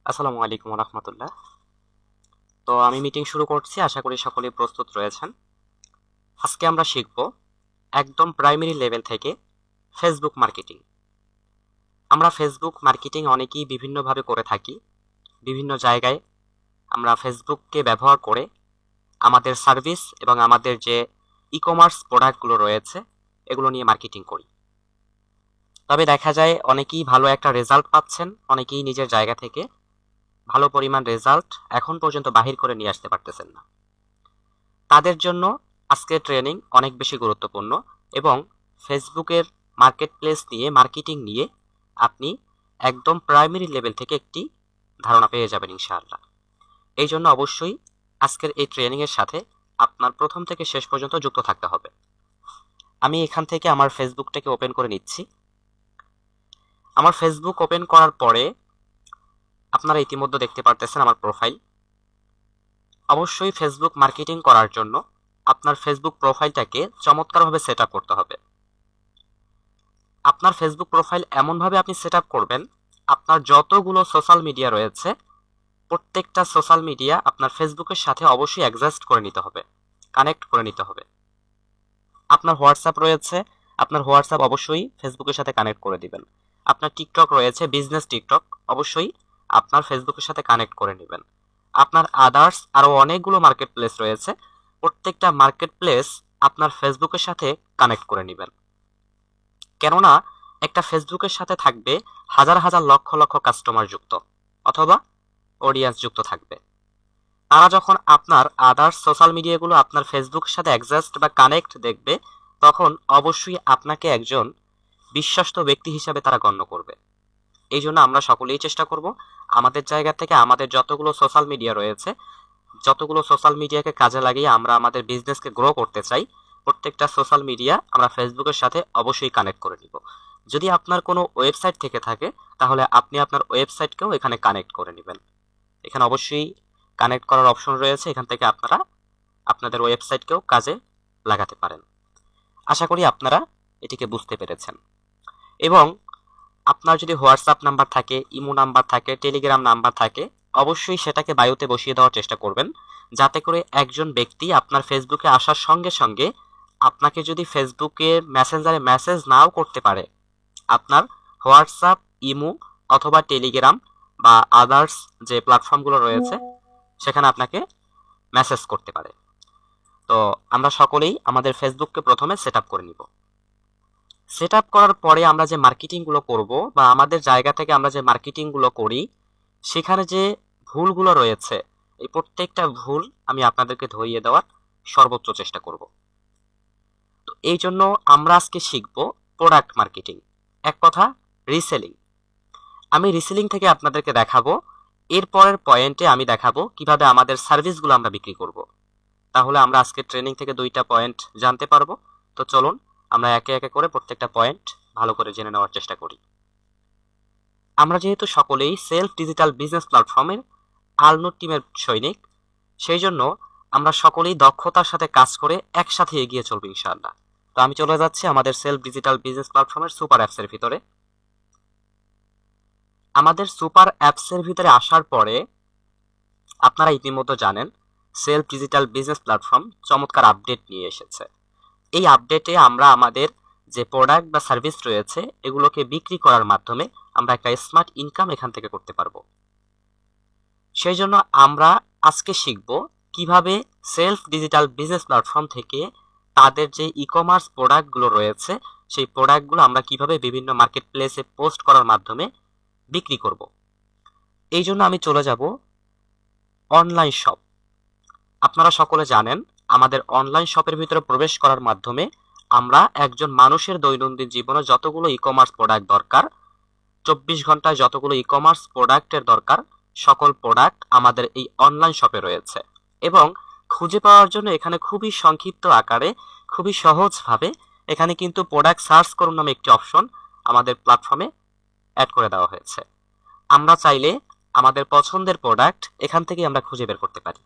আসসালামু আলাইকুম রহমতুল্লাহ। তো আমি মিটিং শুরু করছি, আশা করি সকলেই প্রস্তুত রয়েছেন। আজকে আমরা শিখব একদম প্রাইমারি লেভেল থেকে ফেসবুক মার্কেটিং। আমরা ফেসবুক মার্কেটিং অনেকেই বিভিন্নভাবে করে থাকি। বিভিন্ন জায়গায় আমরা ফেসবুককে ব্যবহার করে আমাদের সার্ভিস এবং আমাদের যে ই কমার্স প্রোডাক্টগুলো রয়েছে এগুলো নিয়ে মার্কেটিং করি। তবে দেখা যায় অনেকেই ভালো একটা রেজাল্ট পাচ্ছেন, অনেকেই নিজের জায়গা থেকে ভালো পরিমাণ রেজাল্ট এখন পর্যন্ত বাহির করে নিয়ে আসতে পারতেছেন না। তাদের জন্য আজকের ট্রেনিং অনেক বেশি গুরুত্বপূর্ণ এবং ফেসবুকের মার্কেট প্লেস নিয়ে মার্কেটিং নিয়ে আপনি একদম প্রাইমারি লেভেল থেকে একটি ধারণা পেয়ে যাবেন ইনশাআল্লাহ। এই জন্য অবশ্যই আজকের এই ট্রেনিংয়ের সাথে আপনার প্রথম থেকে শেষ পর্যন্ত যুক্ত থাকতে হবে। আমি এখান থেকে আমার ফেসবুকটাকে ওপেন করে নিচ্ছি। আমার ফেসবুক ওপেন করার পরে আপনারা ইতিমধ্যে দেখতে পারতেছেন আমার প্রোফাইল। অবশ্যই ফেসবুক মার্কেটিং করার জন্য আপনার ফেসবুক প্রোফাইলটাকে চমৎকারভাবে সেট আপ করতে হবে। আপনার ফেসবুক প্রোফাইল এমনভাবে আপনি সেট আপ করবেন, আপনার যতগুলো সোশ্যাল মিডিয়া রয়েছে প্রত্যেকটা সোশ্যাল মিডিয়া আপনার ফেসবুকের সাথে অবশ্যই অ্যাডজাস্ট করে নিতে হবে, কানেক্ট করে নিতে হবে। আপনার হোয়াটসঅ্যাপ রয়েছে, আপনার হোয়াটসঅ্যাপ অবশ্যই ফেসবুকের সাথে কানেক্ট করে দিবেন। আপনার টিকটক রয়েছে, বিজনেস টিকটক, অবশ্যই আপনার ফেসবুকের সাথে কানেক্ট করে নেবেন। আপনার আদার্স আরও অনেকগুলো মার্কেট প্লেস রয়েছে, প্রত্যেকটা মার্কেট প্লেস আপনার ফেসবুকের সাথে কানেক্ট করে নেবেন। কেননা একটা ফেসবুকের সাথে থাকবে হাজার হাজার লক্ষ লক্ষ কাস্টমার যুক্ত অথবা অডিয়েন্স যুক্ত থাকবে। তারা যখন আপনার আদার্স সোশ্যাল মিডিয়াগুলো আপনার ফেসবুকের সাথে অ্যাডজাস্ট বা কানেক্ট দেখবে, তখন অবশ্যই আপনাকে একজন বিশ্বস্ত ব্যক্তি হিসাবে তারা গণ্য করবে। এই জন্য আমরা সকলেই চেষ্টা করব আমাদের জায়গা থেকে আমাদের যতগুলো সোশ্যাল মিডিয়া রয়েছে, যতগুলো সোশ্যাল মিডিয়াকে কাজে লাগিয়ে আমরা আমাদের বিজনেসকে গ্রো করতে চাই, প্রত্যেকটা সোশ্যাল মিডিয়া আমরা ফেসবুকের সাথে অবশ্যই কানেক্ট করে নিব। যদি আপনার কোনো ওয়েবসাইট থেকে থাকে তাহলে আপনি আপনার ওয়েবসাইটকেও এখানে কানেক্ট করে নেবেন। এখানে অবশ্যই কানেক্ট করার অপশন রয়েছে, এখান থেকে আপনারা আপনাদের ওয়েবসাইটকেও কাজে লাগাতে পারেন। আশা করি আপনারা এটিকে বুঝতে পেরেছেন। এবং আপনার যদি হোয়াটসঅ্যাপ নাম্বার থাকে, ইমো নাম্বার থাকে, টেলিগ্রাম নাম্বার থাকে, অবশ্যই সেটাকে বায়োতে বসিয়ে দেওয়ার চেষ্টা করবেন, যাতে করে একজন ব্যক্তি আপনার ফেসবুকে আসার সঙ্গে সঙ্গে আপনাকে যদি ফেসবুকে মেসেঞ্জারে মেসেজ নাও করতে পারে, আপনার হোয়াটসঅ্যাপ, ইমো অথবা টেলিগ্রাম বা আদার্স যে প্ল্যাটফর্মগুলো রয়েছে সেখানে আপনাকে মেসেজ করতে পারে। তো আমরা সকলেই আমাদের ফেসবুককে প্রথমে সেট আপ করে নিব। সেট আপ করার পরে আমরা যে মার্কেটিংগুলো করব বা আমাদের জায়গা থেকে আমরা যে মার্কেটিংগুলো করি সেখানে যে ভুলগুলো রয়েছে এই প্রত্যেকটা ভুল আমি আপনাদেরকে ধরিয়ে দেওয়ার সর্বোচ্চ চেষ্টা করব। তো এই জন্য আমরা আজকে শিখব প্রোডাক্ট মার্কেটিং, এক কথা রিসেলিং। আমি রিসেলিং থেকে আপনাদেরকে দেখাবো, এরপরের পয়েন্টে আমি দেখাবো কিভাবে আমাদের সার্ভিসগুলো আমরা বিক্রি করব। তাহলে আমরা আজকে ট্রেনিং থেকে দুইটা পয়েন্ট জানতে পারবো। তো চলুন আমরা একে একে করে প্রত্যেকটা পয়েন্ট ভালো করে জেনে নেওয়ার চেষ্টা করি। আমরা যেহেতু সকলেই সেলফ ডিজিটাল বিজনেস প্ল্যাটফর্মের আলনুর টিমের সৈনিক, সেই জন্য আমরা সকলেই দক্ষতার সাথে কাজ করে একসাথে এগিয়ে চলবো ইনশাআল্লাহ। তো আমি চলে যাচ্ছি আমাদের সেলফ ডিজিটাল বিজনেস প্ল্যাটফর্মের সুপার অ্যাপসের ভিতরে। আমাদের সুপার অ্যাপসের ভিতরে আসার পরে আপনারা ইতিমধ্যে জানেন সেলফ ডিজিটাল বিজনেস প্ল্যাটফর্ম চমৎকার আপডেট নিয়ে এসেছে। এই আপডেটে আমরা আমাদের যে প্রোডাক্ট বা সার্ভিস রয়েছে এগুলোকে বিক্রি করার মাধ্যমে আমরা একটা স্মার্ট ইনকাম এখান থেকে করতে পারবো। সেই জন্য আমরা আজকে শিখব কিভাবে সেলফ ডিজিটাল বিজনেস প্ল্যাটফর্ম থেকে তাদের যে ই কমার্স প্রোডাক্টগুলো রয়েছে সেই প্রোডাক্টগুলো আমরা কিভাবে বিভিন্ন মার্কেট প্লেসে পোস্ট করার মাধ্যমে বিক্রি করব। এই জন্য আমি চলে যাব অনলাইন শপ। আপনারা সকলে জানেন আমাদের অনলাইন শপের ভিতরে প্রবেশ করার মাধ্যমে আমরা একজন মানুষের দৈনন্দিন জীবনে যতগুলো ই কমার্স প্রোডাক্ট দরকার, 24 ঘন্টায় যতগুলো ই কমার্স প্রোডাক্টের দরকার সকল প্রোডাক্ট আমাদের এই অনলাইন শপে রয়েছে। এবং খুঁজে পাওয়ার জন্য এখানে খুবই সংক্ষিপ্ত আকারে, খুবই সহজভাবে এখানে কিন্তু প্রোডাক্ট সার্চ করুন নামে একটি অপশন আমাদের প্ল্যাটফর্মে অ্যাড করে দেওয়া হয়েছে। আমরা চাইলে আমাদের পছন্দের প্রোডাক্ট এখান থেকে আমরা খুঁজে বের করতে পারি।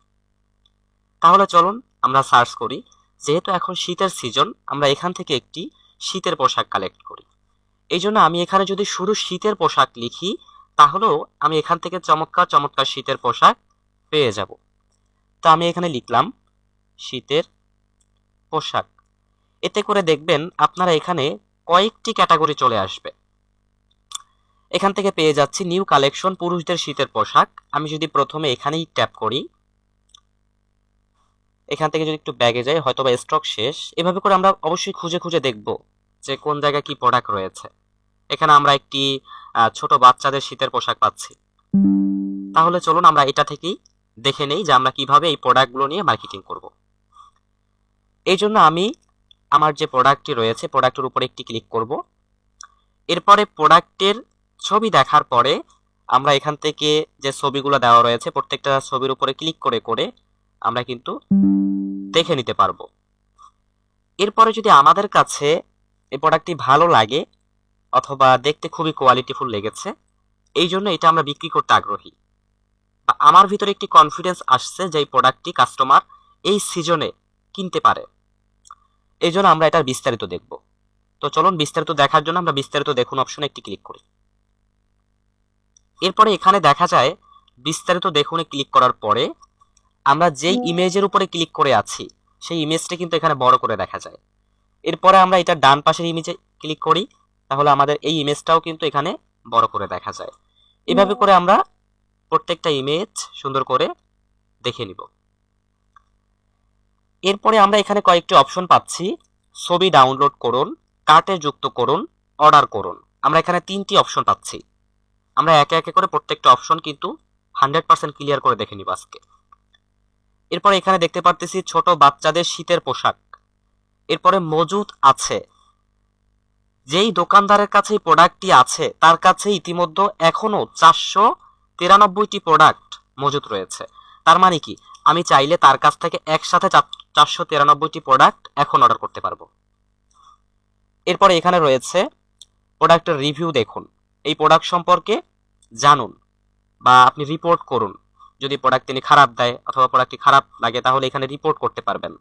তাহলে চলুন আমরা সার্চ করি। যেহেতু এখন শীতের সিজন, আমরা এখান থেকে একটি শীতের পোশাক কালেক্ট করি। এই জন্য আমি এখানে যদি শুধু শীতের পোশাক লিখি তাহলেও আমি এখান থেকে চমৎকার চমৎকার শীতের পোশাক পেয়ে যাব। তো আমি এখানে লিখলাম শীতের পোশাক। এতে করে দেখবেন আপনারা এখানে কয়েকটি ক্যাটাগরি চলে আসবে। এখান থেকে পেয়ে যাচ্ছি নিউ কালেকশন পুরুষদের শীতের পোশাক। আমি যদি প্রথমে এখানেই ট্যাপ করি, এখান থেকে যদি একটু ব্যাগে যাই, হয়তো বা স্টক শেষ। এভাবে করে আমরা অবশ্যই খুঁজে খুঁজে দেখব যে কোন জায়গায় কি প্রোডাক্ট রয়েছে। এখানে আমরা একটি ছোট বাচ্চাদের শীতের পোশাক পাচ্ছি। তাহলে চলুন আমরা এটা থেকেই দেখে নেই যে আমরা কিভাবে এই প্রোডাক্টগুলো নিয়ে মার্কেটিং করব। এই জন্য আমি আমার যে প্রোডাক্টটি রয়েছে প্রোডাক্টের উপরে একটি ক্লিক করব। এরপরে প্রোডাক্টের ছবি দেখার পরে আমরা এখান থেকে যে ছবিগুলো দেওয়া রয়েছে প্রত্যেকটা ছবির উপরে ক্লিক করে করে আমরা কিন্তু দেখে নিতে পারবো। এরপরে যদি আমাদের কাছে এই প্রোডাক্টটি ভালো লাগে অথবা দেখতে খুবই কোয়ালিটিফুল লেগেছে, এই জন্য এটা আমরা বিক্রি করতে আগ্রহী, বা আমার ভিতরে একটি কনফিডেন্স আসছে যে এই প্রোডাক্টটি কাস্টমার এই সিজনে কিনতে পারে, এই জন্য আমরা এটার বিস্তারিত দেখব। তো চলুন বিস্তারিত দেখার জন্য আমরা বিস্তারিত দেখুন অপশনে একটি ক্লিক করি। এরপরে এখানে দেখা যায় বিস্তারিত দেখুনে ক্লিক করার পরে আমরা যেই ইমেজের উপরে ক্লিক করে আছি সেই ইমেজটা কিন্তু এখানে বড় করে দেখা যায়। এরপরে আমরা এটা ডান পাশের ইমেজে ক্লিক করি, তাহলে আমাদের এই ইমেজটাও কিন্তু এখানে বড় করে দেখা যায়। এভাবে করে আমরা প্রত্যেকটা ইমেজ সুন্দর করে দেখে নিব। এরপরে আমরা এখানে কয়েকটি অপশন পাচ্ছি, ছবি ডাউনলোড করুন, কার্টে যুক্ত করুন, অর্ডার করুন। আমরা এখানে 3টি অপশন পাচ্ছি। আমরা একে একে করে প্রত্যেকটা অপশন কিন্তু 100% ক্লিয়ার করে দেখে নিব আজকে। এরপরে এখানে দেখতে পারতেছি ছোট বাচ্চাদের শীতের পোশাক। এরপরে মজুদ আছে, যেই দোকানদারের কাছে এই প্রোডাক্টটি আছে তার কাছে ইতিমধ্যে এখনো 493টি প্রোডাক্ট মজুদ রয়েছে। তার মানে কি আমি চাইলে তার কাছ থেকে একসাথে 493টি প্রোডাক্ট এখন অর্ডার করতে পারবো। এরপরে এখানে রয়েছে প্রোডাক্টের রিভিউ দেখুন, এই প্রোডাক্ট সম্পর্কে জানুন বা আপনি রিপোর্ট করুন। যদি প্রোডাক্ট তিনি খারাপ দেয় অথবা প্রোডাক্টটি খারাপ লাগে তাহলে এখানে রিপোর্ট করতে পারবেন,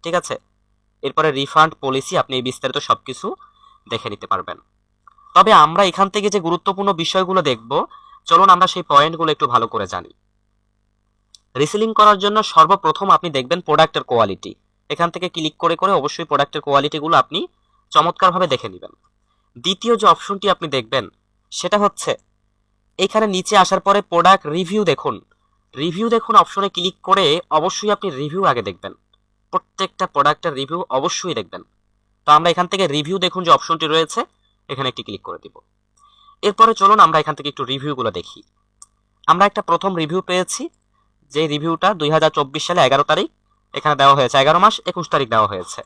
ঠিক আছে। এরপরে রিফান্ড পলিসি, আপনি এই বিস্তারিত সবকিছু দেখে নিতে পারবেন। তবে আমরা এখান থেকে যে গুরুত্বপূর্ণ বিষয়গুলো দেখব, চলুন আমরা সেই পয়েন্টগুলো একটু ভালো করে জানি। রিসেলিং করার জন্য সর্বপ্রথম আপনি দেখবেন প্রোডাক্টের কোয়ালিটি। এখান থেকে ক্লিক করে করে অবশ্যই প্রোডাক্টের কোয়ালিটিগুলো আপনি চমৎকারভাবে দেখে নেবেন। দ্বিতীয় যে অপশনটি আপনি দেখবেন সেটা হচ্ছে এখানে নিচে আসার পরে প্রোডাক্ট রিভিউ দেখুন। রিভিউ দেখুন অপশনে ক্লিক করে অবশ্যই আপনি রিভিউ আগে দেখবেন, প্রত্যেকটা প্রোডাক্টের রিভিউ অবশ্যই দেখবেন। তো আমরা এখান থেকে রিভিউ দেখুন যে অপশনটি রয়েছে এখানে একটি ক্লিক করে দিব। এরপরে চলুন আমরা এখান থেকে একটু রিভিউগুলো দেখি। আমরা একটা প্রথম রিভিউ পেয়েছি, যে রিভিউটা 2024 সালে 11 তারিখ এখানে দেওয়া হয়েছে, 11 মাস 21 তারিখ দেওয়া হয়েছে।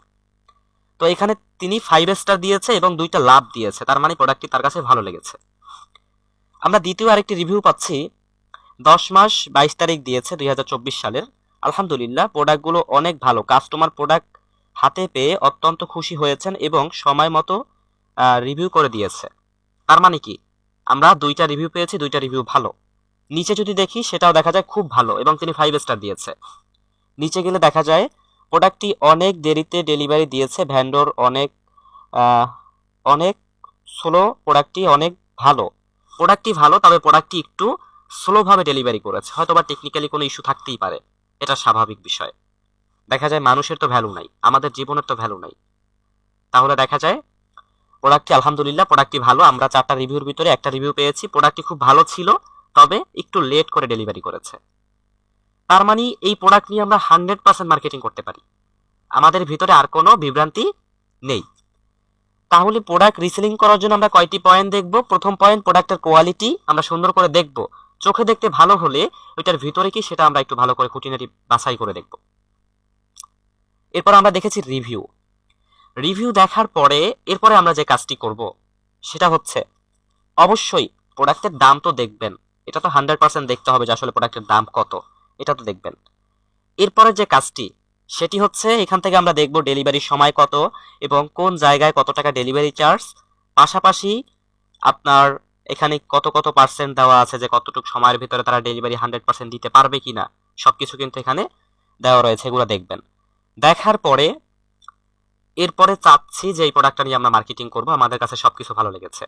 তো এখানে তিনি 5 স্টার দিয়েছে এবং 2টা লাভ দিয়েছে, তার মানে প্রোডাক্টটি তার কাছে ভালো লেগেছে। আমরা দ্বিতীয় আরেকটি রিভিউ পাচ্ছি, 10 মাস 22 তারিখ দিয়েছে 2024 সালের। আলহামদুলিল্লাহ প্রোডাক্টগুলো অনেক ভালো, কাস্টমার প্রোডাক্ট হাতে পেয়ে অত্যন্ত খুশি হয়েছেন এবং সময় মতো রিভিউ করে দিয়েছে। তার মানে কি আমরা 2টা রিভিউ পেয়েছি, 2টা রিভিউ ভালো। নিচে যদি দেখি সেটাও দেখা যায় খুব ভালো এবং তিনি 5 স্টার দিয়েছে। নিচে গেলে দেখা যায় প্রোডাক্টটি অনেক দেরিতে ডেলিভারি দিয়েছে, ভ্যান্ডর অনেক স্লো, প্রোডাক্টটি অনেক ভালো। প্রোডাক্টটি ভালো, তবে প্রোডাক্টটি একটু স্লোভাবে ডেলিভারি করেছে, হয়তো বা টেকনিক্যালি কোনো ইস্যু থাকতেই পারে, এটা স্বাভাবিক বিষয়। দেখা যায় মানুষের তো ভ্যালু নাই, আমাদের জীবনের তো ভ্যালু নাই। তাহলে দেখা যায় প্রোডাক্টটি আলহামদুলিল্লাহ প্রোডাক্টটি ভালো। আমরা 4টা রিভিউর ভিতরে একটা রিভিউ পেয়েছি, প্রোডাক্টটি খুব ভালো ছিল, তবে একটু লেট করে ডেলিভারি করেছে। তার মানে এই প্রোডাক্ট নিয়ে আমরা 100% মার্কেটিং করতে পারি, আমাদের ভিতরে আর কোনো বিভ্রান্তি নেই। তাহলে প্রোডাক্ট রিসেলিং করার জন্য আমরা কয়টি পয়েন্ট দেখব। প্রথম পয়েন্ট, প্রোডাক্টের কোয়ালিটি আমরা সুন্দর করে দেখব, চোখে দেখতে ভালো হলে ওইটার ভিতরে কি সেটা আমরা একটু ভালো করে খুঁটিনাটি বাছাই করে দেখব। এরপর আমরা দেখেছি রিভিউ। রিভিউ দেখার পরে এরপরে আমরা যে কাজটি করব সেটা হচ্ছে অবশ্যই প্রোডাক্টের দাম তো দেখবেন, এটা তো 100% দেখতে হবে যে আসলে প্রোডাক্টের দাম কত, এটা তো দেখবেন। এরপরে যে কাজটি সেটি হচ্ছে এখান থেকে আমরা দেখব ডেলিভারি সময় কত এবং কোন জায়গায় কত টাকা ডেলিভারি চার্জ, পাশাপাশি আপনার এখানে কত কত পার্সেন্ট দেওয়া আছে যে কতটুকু সময়ের ভিতরে তারা ডেলিভারি 100% দিতে পারবে কিনা, সবকিছু কিন্তু এখানে দেওয়া রয়েছে, এগুলো দেখবেন। দেখার পরে এরপরে চাচ্ছি যে এই প্রোডাক্টটা নিয়ে আমরা মার্কেটিং করব, আমাদের কাছে সবকিছু ভালো লেগেছে।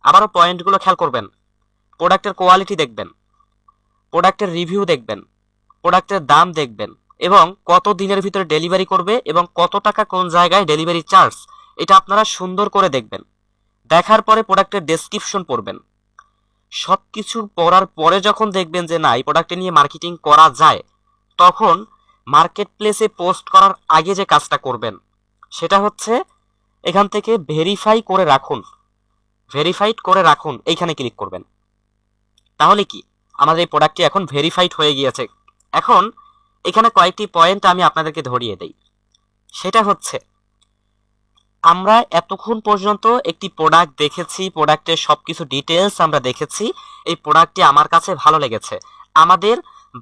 আবারও পয়েন্টগুলো খেয়াল করবেন, প্রোডাক্টের কোয়ালিটি দেখবেন, প্রোডাক্টের রিভিউ দেখবেন, প্রোডাক্টের দাম দেখবেন, এবং কত দিনের ভিতরে ডেলিভারি করবে এবং কত টাকা কোন জায়গায় ডেলিভারি চার্জ, এটা আপনারা সুন্দর করে দেখবেন। দেখার পরে প্রোডাক্টের ডেসক্রিপশন পড়বেন। সব কিছু পড়ার পরে যখন দেখবেন যে না এই প্রোডাক্টে নিয়ে মার্কেটিং করা যায়, তখন মার্কেট প্লেসে পোস্ট করার আগে যে কাজটা করবেন সেটা হচ্ছে এখান থেকে ভেরিফাই করে রাখুন, ভেরিফাইড করে রাখুন, এইখানে ক্লিক করবেন। তাহলে কি আমাদের এই প্রোডাক্টটি এখন ভেরিফাইড হয়ে গিয়েছে। এখন এখানে কয়েকটি পয়েন্ট আমি আপনাদেরকে ধরিয়ে দেই। সেটা হচ্ছে আমরা এতক্ষণ পর্যন্ত একটি প্রোডাক্ট দেখেছি, প্রোডাক্টের সবকিছু ডিটেলস আমরা দেখেছি, এই প্রোডাক্টটি আমার কাছে ভালো লেগেছে। আমাদের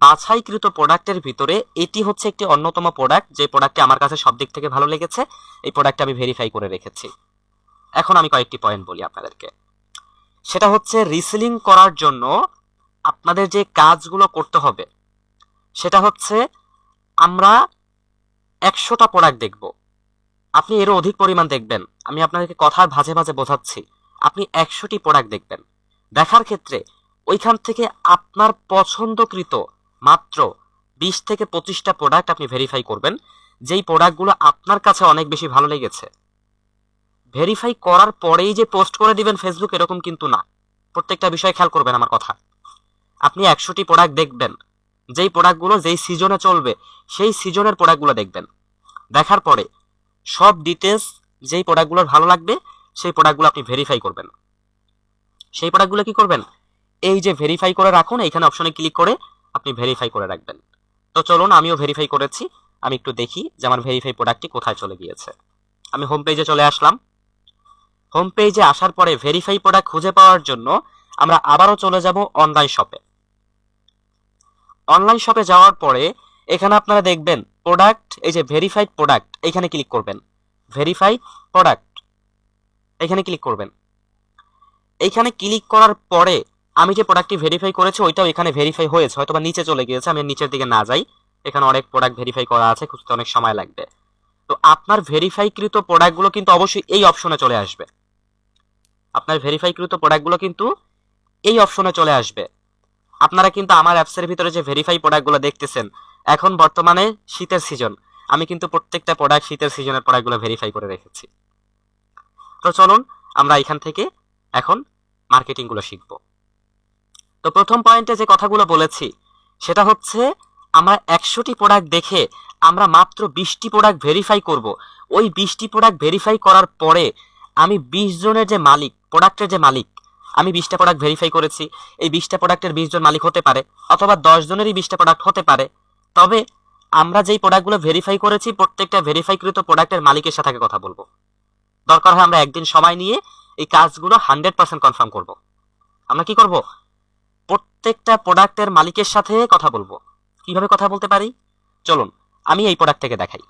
বাছাইকৃত প্রোডাক্টের ভিতরে এটি হচ্ছে একটি অন্যতম প্রোডাক্ট, যে প্রোডাক্টটি আমার কাছে সব দিক থেকে ভালো লেগেছে, এই প্রোডাক্টটি আমি ভেরিফাই করে রেখেছি। এখন আমি কয়েকটি পয়েন্ট বলি আপনাদেরকে। সেটা হচ্ছে রিসেলিং করার জন্য আপনাদের যে কাজগুলো করতে হবে সেটা হচ্ছে আমরা 100টা প্রোডাক্ট দেখব, আপনি এরও অধিক পরিমাণ দেখবেন। আমি আপনাদেরকে কথার ভাঁজে ভাঁজে বোঝাচ্ছি। আপনি 100টি প্রোডাক্ট দেখবেন। দেখার ক্ষেত্রে ওইখান থেকে আপনার পছন্দকৃত মাত্র 20 থেকে 25টা প্রোডাক্ট আপনি ভেরিফাই করবেন, যেই প্রোডাক্টগুলো আপনার কাছে অনেক বেশি ভালো লেগেছে। ভেরিফাই করার পরেই যে পোস্ট করে দিবেন ফেসবুক, এরকম কিন্তু না। প্রত্যেকটা বিষয় খেয়াল করবেন আমার কথা। আপনি 100টি প্রোডাক্ট দেখবেন, যেই প্রোডাক্টগুলো যেই সিজনে চলবে সেই সিজনের প্রোডাক্টগুলো দেখবেন। দেখার পরে সব ডিটেলস যেই প্রোডাক্টগুলোর ভালো লাগবে সেই প্রোডাক্টগুলো আপনি ভেরিফাই করবেন। সেই প্রোডাক্টগুলো কি করবেন, এই যে ভেরিফাই করে রাখুন, এইখানে অপশনে ক্লিক করে আপনি ভেরিফাই করে রাখবেন। তো চলুন, আমিও ভেরিফাই করেছি। আমি একটু দেখি যে আমার ভেরিফাই প্রোডাক্টটি কোথায় চলে গিয়েছে। আমি হোম পেজে চলে আসলাম। হোম পেজে আসার পরে ভেরিফাই প্রোডাক্ট খুঁজে পাওয়ার জন্য আমরা আবারও চলে যাব অনলাইন শপে। অনলাইন শপে যাওয়ার পরে এখানে আপনারা দেখবেন প্রোডাক্ট, এই যে ভেরিফাইড প্রোডাক্ট, এখানে ক্লিক করবেন। ভেরিফাইড প্রোডাক্ট এখানে ক্লিক করবেন। এইখানে ক্লিক করার পরে আমি যে প্রোডাক্টটি ভেরিফাই করেছি ওইটাও এখানে ভেরিফাই হয়েছে, হয়তো বা নিচে চলে গিয়েছে। আমি নিচের দিকে না যাই, এখানে অনেক প্রোডাক্ট ভেরিফাই করা আছে, খুঁজতে অনেক সময় লাগবে। তো আপনার ভেরিফাইকৃত প্রোডাক্টগুলো কিন্তু অবশ্যই এই অপশনে চলে আসবে। আপনার ভেরিফাইকৃত প্রোডাক্টগুলো কিন্তু এই অপশনে চলে আসবে। আপনারা কিন্তু আমার অ্যাপসের ভিতরে যে ভেরিফাই প্রোডাক্টগুলো দেখতেছেন, এখন বর্তমানে শীতের সিজন, আমি কিন্তু প্রত্যেকটা প্রোডাক্ট শীতের সিজনের প্রোডাক্টগুলো ভেরিফাই করে রেখেছি। তো চলুন আমরা এখান থেকে এখন মার্কেটিংগুলো শিখব। তো প্রথম পয়েন্টে যে কথাগুলো বলেছি সেটা হচ্ছে আমরা 100টি প্রোডাক্ট দেখে আমরা মাত্র 20টি প্রোডাক্ট ভেরিফাই করব। ওই 20টি প্রোডাক্ট ভেরিফাই করার পরে আমি 20 জনের যে মালিক, প্রোডাক্টের যে মালিক, আমি 20টা প্রোডাক্ট ভেরিফাই করেছি, এই 20টা প্রোডাক্টের 20 জন মালিক হতে পারে, অথবা 10 জনেরই 20টা প্রোডাক্ট হতে পারে। তবে আমরা যেই প্রোডাক্টগুলো ভেরিফাই করেছি প্রত্যেকটা ভেরিফাইকৃত প্রোডাক্টের মালিকের সাথে কথা বলবো। দরকার হয় আমরা একদিন সময় নিয়ে এই কাজগুলো 100% কনফার্ম করব। আমরা কি করব, প্রত্যেকটা প্রোডাক্টের মালিকের সাথে কথা বলবো। কিভাবে কথা বলতে পারি চলুন আমি এই প্রোডাক্ট থেকে দেখাই।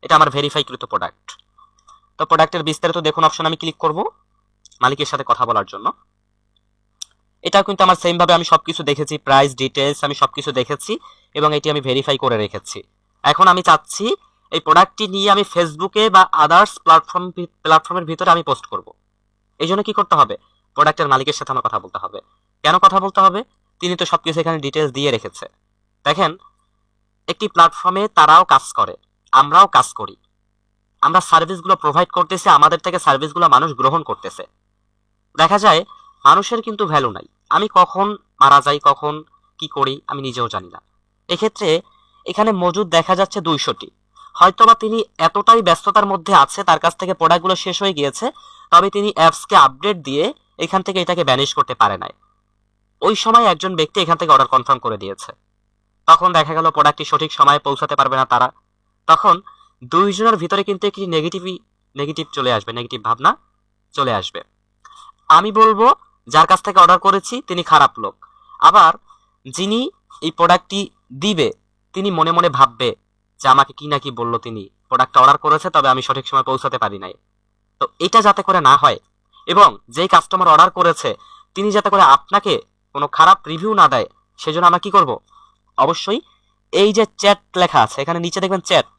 এটা আমার ভেরিফাইকৃত প্রোডাক্ট। তো প্রোডাক্টের বিস্তারিত দেখুন অপশন আমি ক্লিক করব মালিকের সাথে কথা বলার জন্য। এটাও কিন্তু আমার সেম ভাবে আমি সবকিছু দেখেছি, প্রাইস ডিটেলস আমি সবকিছু দেখেছি এবং এটি আমি ভেরিফাই করে রেখেছি। এখন আমি চাচ্ছি এই প্রোডাক্টটি নিয়ে আমি ফেসবুকে বা আদার্স প্ল্যাটফর্মের ভিতরে আমি পোস্ট করব। এই জন্য কি করতে হবে, প্রোডাক্টের মালিকের সাথে আমার কথা বলতে হবে। কেন কথা বলতে হবে, তিনি তো সবকিছু এখানে ডিটেলস দিয়ে রেখেছে। দেখেন, একটি প্ল্যাটফর্মে তারাও কাজ করে, আমরাও কাজ করি, আমরা সার্ভিসগুলো প্রোভাইড করতেছি, আমাদের থেকে সার্ভিসগুলো মানুষ গ্রহণ করতেছে। দেখা যায় মানুষের কিন্তু ভ্যালু নাই। আমি কখন মারা যাই, কখন কি করি আমি নিজেও জানি না। এক্ষেত্রে এখানে মজুদ দেখা যাচ্ছে 200টি। হয়তোবা তিনি এতটাই ব্যস্ততার মধ্যে আছে, তার কাছ থেকে প্রোডাক্টগুলো শেষ হয়ে গিয়েছে, তবে তিনি অ্যাপসকে আপডেট দিয়ে এখান থেকে এটাকে ব্যানিশ করতে পারে নাই। ওই সময় একজন ব্যক্তি এখান থেকে অর্ডার কনফার্ম করে দিয়েছে, তখন দেখা গেল প্রোডাক্টটি সঠিক সময়ে পৌঁছাতে পারবে না তারা। তখন দুইজনের ভিতরে কিন্তু একটি নেগেটিভ চলে আসবে, নেগেটিভ ভাবনা চলে আসবে। আমি বলবো যার কাছ থেকে অর্ডার করেছি তিনি খারাপ লোক, আবার যিনি এই প্রোডাক্টটি দিবে তিনি মনে মনে ভাববে যে আমাকে কি না কি বললো, তিনি প্রোডাক্টটা অর্ডার করেছে তবে আমি সঠিক সময় পৌঁছাতে পারি নাই। তো এটা যাতে করে না হয় এবং যেই কাস্টমার অর্ডার করেছে তিনি যাতে করে আপনাকে কোনো খারাপ রিভিউ না দেয়, সেজন্য আমরা কি করব, অবশ্যই এই যে চ্যাট লেখা আছে এখানে নিচে দেখবেন চ্যাট,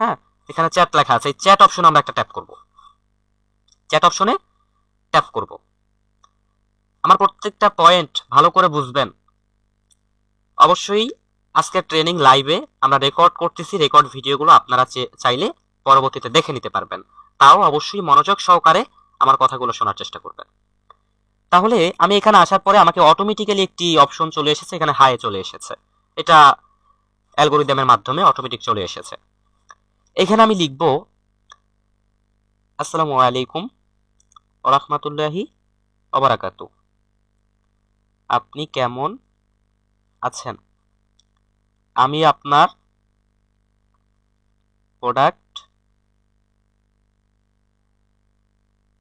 হ্যাঁ এখানে চ্যাট লেখা আছে, এই চ্যাট অপশনে আমরা একটা ট্যাপ করব। চ্যাট অপশনে ট্যাপ করব। আমার প্রত্যেকটা পয়েন্ট ভালো করে বুঝবেন। অবশ্যই আজকের ট্রেনিং লাইভে আমরা রেকর্ড করতেছি, রেকর্ড ভিডিওগুলো আপনারা চাইলে পরবর্তীতে দেখে নিতে পারবেন। তাও অবশ্যই মনোযোগ সহকারে আমার কথাগুলো শোনার চেষ্টা করবেন। তাহলে আমি এখানে আসার পরে আমাকে অটোমেটিক্যালি একটি অপশন চলে এসেছে, এখানে হাই চলে এসেছে। এটা অ্যালগোরিদমের মাধ্যমে অটোমেটিক চলে এসেছে। এখানে আমি লিখব আসসালামু আলাইকুম ওয়া রাহমাতুল্লাহি ওয়া বারাকাতু, আপনি কেমন আছেন? আমি আপনার প্রোডাক্ট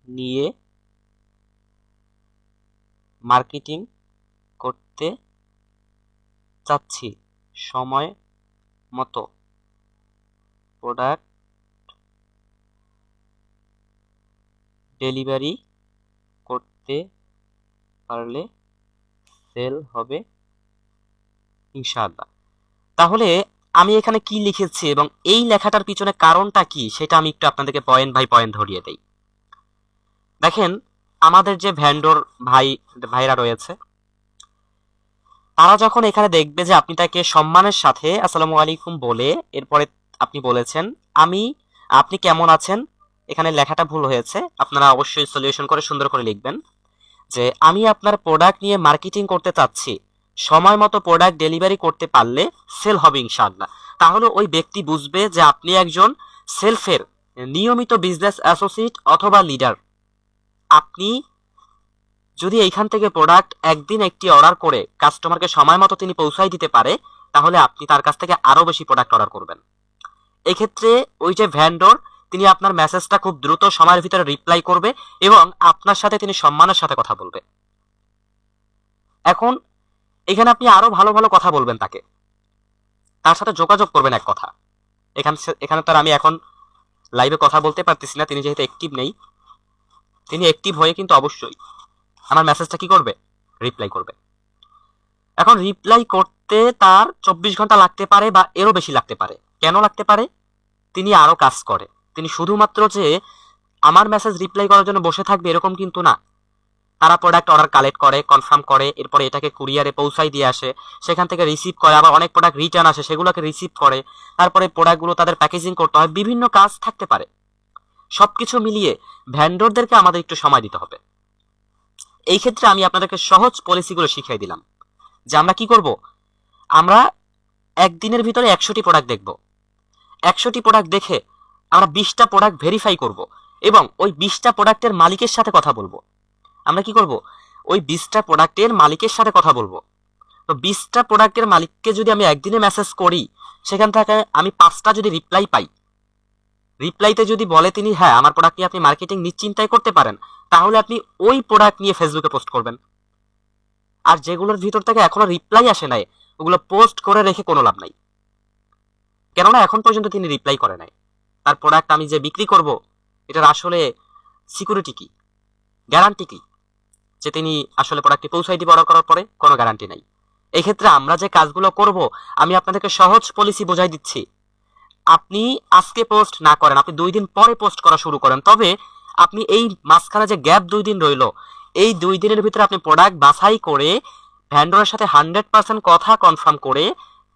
নিয়ে মার্কেটিং করতে চাচ্ছি, সময় মতো প্রোডাক্ট ডেলিভারি করতে পারলে সেল হবে ইনশাআল্লাহ। তাহলে আমি এখানে কি লিখেছি এবং এই লেখাটার পিছনে কারণটা কি সেটা আমি একটু আপনাদেরকে পয়েন্ট বাই পয়েন্ট ধরিয়ে দেই। দেখেন, আমাদের যে ভেন্ডর ভাইরা রয়েছে, তারা যখন এখানে দেখবে যে আপনি তাকে সম্মানের সাথে আসসালামু আলাইকুম বলে এরপরে আপনি বলেছেন আপনি কেমন আছেন, এখানে লেখাটা ভুল হয়েছে, আপনারা অবশ্যই সলিউশন করে সুন্দর করে লিখবেন যে আমি আপনার প্রোডাক্ট নিয়ে মার্কেটিং করতে চাচ্ছি, সময় মতো প্রোডাক্ট ডেলিভারি করতে পারলে সেল হবে ইনশাআল্লাহ। তাহলে ওই ব্যক্তি বুঝবে যে আপনি একজন সেলফের নিয়মিত বিজনেস অ্যাসোসিয়েট অথবা লিডার। আপনি যদি এইখান থেকে প্রোডাক্ট একদিন একটি অর্ডার করে কাস্টমারকে সময় মতো তিনি পৌঁছাই দিতে পারে, তাহলে আপনি তার কাছ থেকে আরো বেশি প্রোডাক্ট অর্ডার করবেন। এক্ষেত্রে ওই যে ভেন্ডর, তিনি আপনার মেসেজটা খুব দ্রুত সময়ের ভিতরে রিপ্লাই করবে এবং আপনার সাথে তিনি সম্মানের সাথে কথা বলবে। এখন এখানে আপনি আরো ভালো ভালো কথা বলবেন, তার সাথে যোগাযোগ করবেন। এক কথা, এখানে তার আমি এখন লাইভে কথা বলতে পারতেছি না, তিনি যেহেতু অ্যাক্টিভ নেই। তিনি অ্যাক্টিভ হয়ে কিন্তু অবশ্যই আমার মেসেজটা কি করবে, রিপ্লাই করবে। এখন রিপ্লাই করতে তার 24 ঘন্টা লাগতে পারে বা এরও বেশি লাগতে পারে। কেন লাগতে পারে? তিনি আরো কাজ করে। তিনি শুধুমাত্র যে আমার মেসেজ রিপ্লাই করার জন্য বসে থাকবে এরকম কিন্তু না। তারা প্রোডাক্ট অর্ডার কালেক্ট করে, কনফার্ম করে, এরপরে এটাকে কুরিয়ারে পৌঁছাই দিয়ে আসে, সেখান থেকে রিসিভ করে, আবার অনেক প্রোডাক্ট রিটার্ন আসে, সেগুলোকে রিসিভ করে, তারপরে প্রোডাক্টগুলো তাদের প্যাকেজিং করতে হয়, বিভিন্ন কাজ থাকতে পারে। সবকিছু মিলিয়ে ভেন্ডরদেরকে আমাদের একটু সময় দিতে হবে। এই ক্ষেত্রে আমি আপনাদেরকে সহজ পলিসিগুলো শিখিয়ে দিলাম যে আমরা কি করব। আমরা একদিনের ভিতরে 100টি প্রোডাক্ট দেখব। 100টি প্রোডাক্ট দেখে আমরা 20টা প্রোডাক্ট ভেরিফাই করব এবং ওই 20টা প্রোডাক্টের মালিকের সাথে কথা বলবো। আমরা কি করব, ওই 20টা প্রোডাক্টের মালিকের সাথে কথা বলবো। তো 20টা প্রোডাক্টের মালিককে যদি আমি একদিনে মেসেজ করি, সেখান থেকে আমি 5টা যদি রিপ্লাই পাই, রিপ্লাইতে যদি বলে তিনি হ্যাঁ আমার প্রোডাক্ট নিয়ে আপনি মার্কেটিং নিশ্চিন্তায় করতে পারেন, তাহলে আপনি ওই প্রোডাক্ট নিয়ে ফেসবুকে পোস্ট করবেন। আর যেগুলোর ভিতর থেকে এখনো রিপ্লাই আসে নাই, ওগুলো পোস্ট করে রেখে কোনো লাভ নাই। কেননা এখন পর্যন্ত তিনি রিপ্লাই করে নাই। তার প্রোডাক্ট আমি যে বিক্রি করব, এটার আসলে সিকিউরিটি কি, গ্যারান্টি কি যে তিনি আসলে প্রোডাক্টটি পৌঁছাই দিবে অর্ডার করার পরে? কোনো গ্যারান্টি নাই। এই ক্ষেত্রে আমরা যে কাজগুলো করব, আমি আপনাদেরকে সহজ পলিসি বোঝাই দিচ্ছি। আপনি আজকে পোস্ট না করেন, আপনি 2 দিন পরে পোস্ট করা শুরু করেন, তবে আপনি এই মাঝখানে যে গ্যাপ 2 দিন রইল, এই 2 দিনের ভিতরে আপনি প্রোডাক্ট বাছাই করে ভেন্ডরের সাথে 100% কথা কনফার্ম করে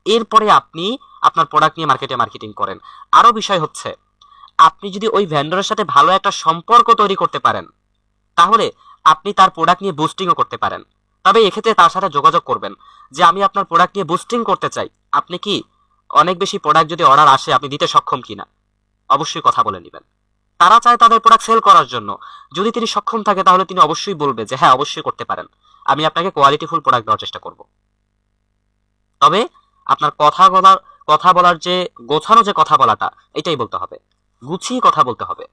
এরপরে আপনি আপনার প্রোডাক্ট নিয়ে মার্কেটিং করেন। আরো বিষয় হচ্ছে, আপনি যদি ওই ভেন্ডরের সাথে ভালো একটা সম্পর্ক তৈরি করতে পারেন, তাহলে আপনি তার প্রোডাক্ট নিয়ে বুস্টিংও করতে পারেন। তবে এক্ষেত্রে তার সাথে যোগাযোগ করবেন যে আমি আপনার প্রোডাক্ট নিয়ে বুস্টিং করতে চাই, আপনি কি অনেক বেশি প্রোডাক্ট যদি অর্ডার আসে আপনি দিতে সক্ষম কিনা, অবশ্যই কথা বলে নেবেন। তারা চায় তাদের প্রোডাক্ট সেল করার জন্য, যদি তিনি সক্ষম থাকে তাহলে তিনি অবশ্যই বলবে যে হ্যাঁ অবশ্যই করতে পারেন, আমি আপনাকে কোয়ালিটিফুল প্রোডাক্ট দেওয়ার চেষ্টা করব। তবে আপনার কথা বলার যে গোছানো যে কথা বলাটা, এটাই বলতে হবে, গুছিয়ে কথা বলতে হবে।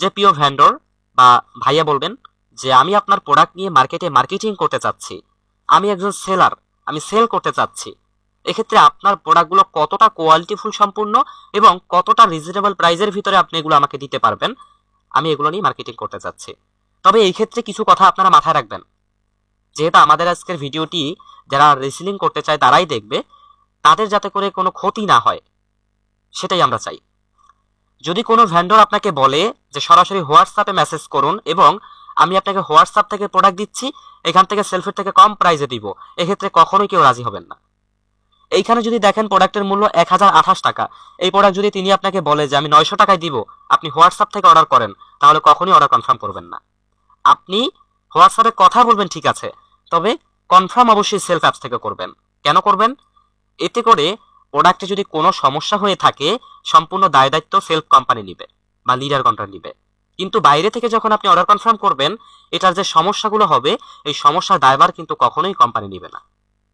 যে প্রিয় ভেন্ডর বা ভাইয়া বলবেন যে আমি আপনার প্রোডাক্ট নিয়ে মার্কেটিং করতে চাচ্ছি, আমি একজন সেলার, আমি সেল করতে চাচ্ছি। এক্ষেত্রে আপনার প্রোডাক্টগুলো কতটা কোয়ালিটিফুল সম্পূর্ণ এবং কতটা রিজনেবল প্রাইসের ভিতরে আপনি এগুলো আমাকে দিতে পারবেন, আমি এগুলো নিয়ে মার্কেটিং করতে চাচ্ছি। তবে এই ক্ষেত্রে কিছু কথা আপনারা মাথায় রাখবেন, যেহেতু আমাদের আজকের ভিডিওটি যারা রিসেলিং করতে চায় তারাই দেখবে, তাদের যাতে করে কোনো ক্ষতি না হয় সেটাই আমরা চাই। যদি কোনো ভেন্ডর আপনাকে বলে যে সরাসরি হোয়াটসঅ্যাপে মেসেজ করুন এবং আমি আপনাকে হোয়াটসঅ্যাপ থেকে প্রোডাক্ট দিচ্ছি, এখান থেকে সেলফের থেকে কম প্রাইসে দিব, এক্ষেত্রে কখনোই কেউ রাজি হবেন না। এইখানে যদি দেখেন প্রোডাক্টের মূল্য 1028 টাকা, এই প্রোডাক্ট যদি তিনি আপনাকে বলে যে আমি 900 টাকায় দিব, আপনি হোয়াটসঅ্যাপ থেকে অর্ডার করেন, তাহলে কখনোই অর্ডার কনফার্ম করবেন না। আপনি হোয়াটসঅ্যাপে কথা বলবেন ঠিক আছে, তবে কনফার্ম অবশ্যই সেলফ অ্যাপস থেকে করবেন। কেন করবেন? এতে করে প্রোডাক্টে যদি কোনো সমস্যা হয়ে থাকে, সম্পূর্ণ দায় দায়িত্ব সেলফ কোম্পানি নিবে বা লিডার কন্ট্রাক্ট নিবে। কিন্তু বাইরে থেকে যখন আপনি অর্ডার কনফার্ম করবেন, এটার যে সমস্যাগুলো হবে, এই সমস্যার দায়ভার কিন্তু কখনোই কোম্পানি নিবে না।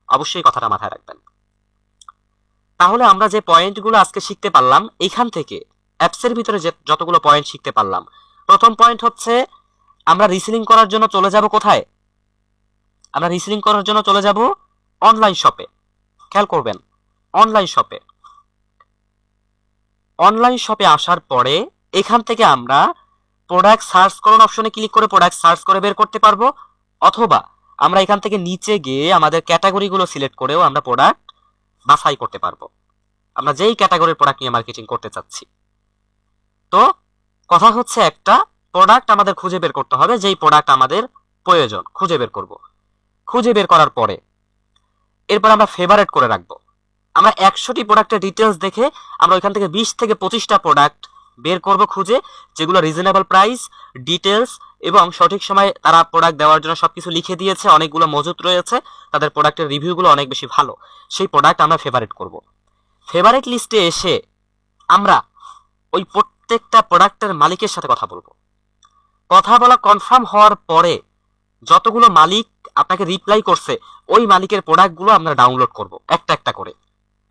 অবশ্যই কথাটা মাথায় রাখবেন। তাহলে আমরা যে পয়েন্টগুলো আজকে শিখতে পারলাম, এখান থেকে অ্যাপসের ভিতরে যে যতগুলো পয়েন্ট শিখতে পারলাম, প্রথম পয়েন্ট হচ্ছে আমরা রিসেলিং করার জন্য চলে যাব কোথায়? আমরা রিসেলিং করার জন্য চলে যাব অনলাইন শপে। খেয়াল করবেন, অনলাইন শপে। অনলাইন শপে আসার পরে এখান থেকে আমরা প্রোডাক্ট সার্চ করুন অপশনে ক্লিক করে প্রোডাক্ট সার্চ করে বের করতে পারবো, অথবা আমরা এখান থেকে নিচে গিয়ে আমাদের ক্যাটাগরিগুলো সিলেক্ট করেও আমরা প্রোডাক্ট বাছাই করতে পারবো, আমরা যেই ক্যাটাগরির প্রোডাক্ট নিয়ে মার্কেটিং করতে চাচ্ছি। তো কথা হচ্ছে একটা প্রোডাক্ট আমাদের খুঁজে বের করতে হবে, যেই প্রোডাক্ট আমাদের প্রয়োজন খুঁজে বের করব। খুঁজে বের করার পরে এরপর আমরা ফেভারেট করে রাখবো। আমরা 100টি প্রোডাক্টের ডিটেলস দেখে আমরা ওইখান থেকে 20 থেকে 25টা প্রোডাক্ট বের করব খুঁজে, যেগুলো রিজনেবল প্রাইস, ডিটেলস এবং সঠিক সময়ে তারা প্রোডাক্ট দেওয়ার জন্য সবকিছু লিখে দিয়েছে, অনেকগুলো মজুত রয়েছে, তাদের প্রোডাক্টের রিভিউগুলো অনেক বেশি ভালো, সেই প্রোডাক্ট আমরা ফেভারিট করব। ফেভারিট লিস্টে এসে আমরা ওই প্রত্যেকটা প্রোডাক্টের মালিকের সাথে কথা বলবো। কথা বলা কনফার্ম হওয়ার পরে যতগুলো মালিক আপনাকে রিপ্লাই করছে, ওই মালিকের প্রোডাক্টগুলো আমরা ডাউনলোড করব একটা একটা করে।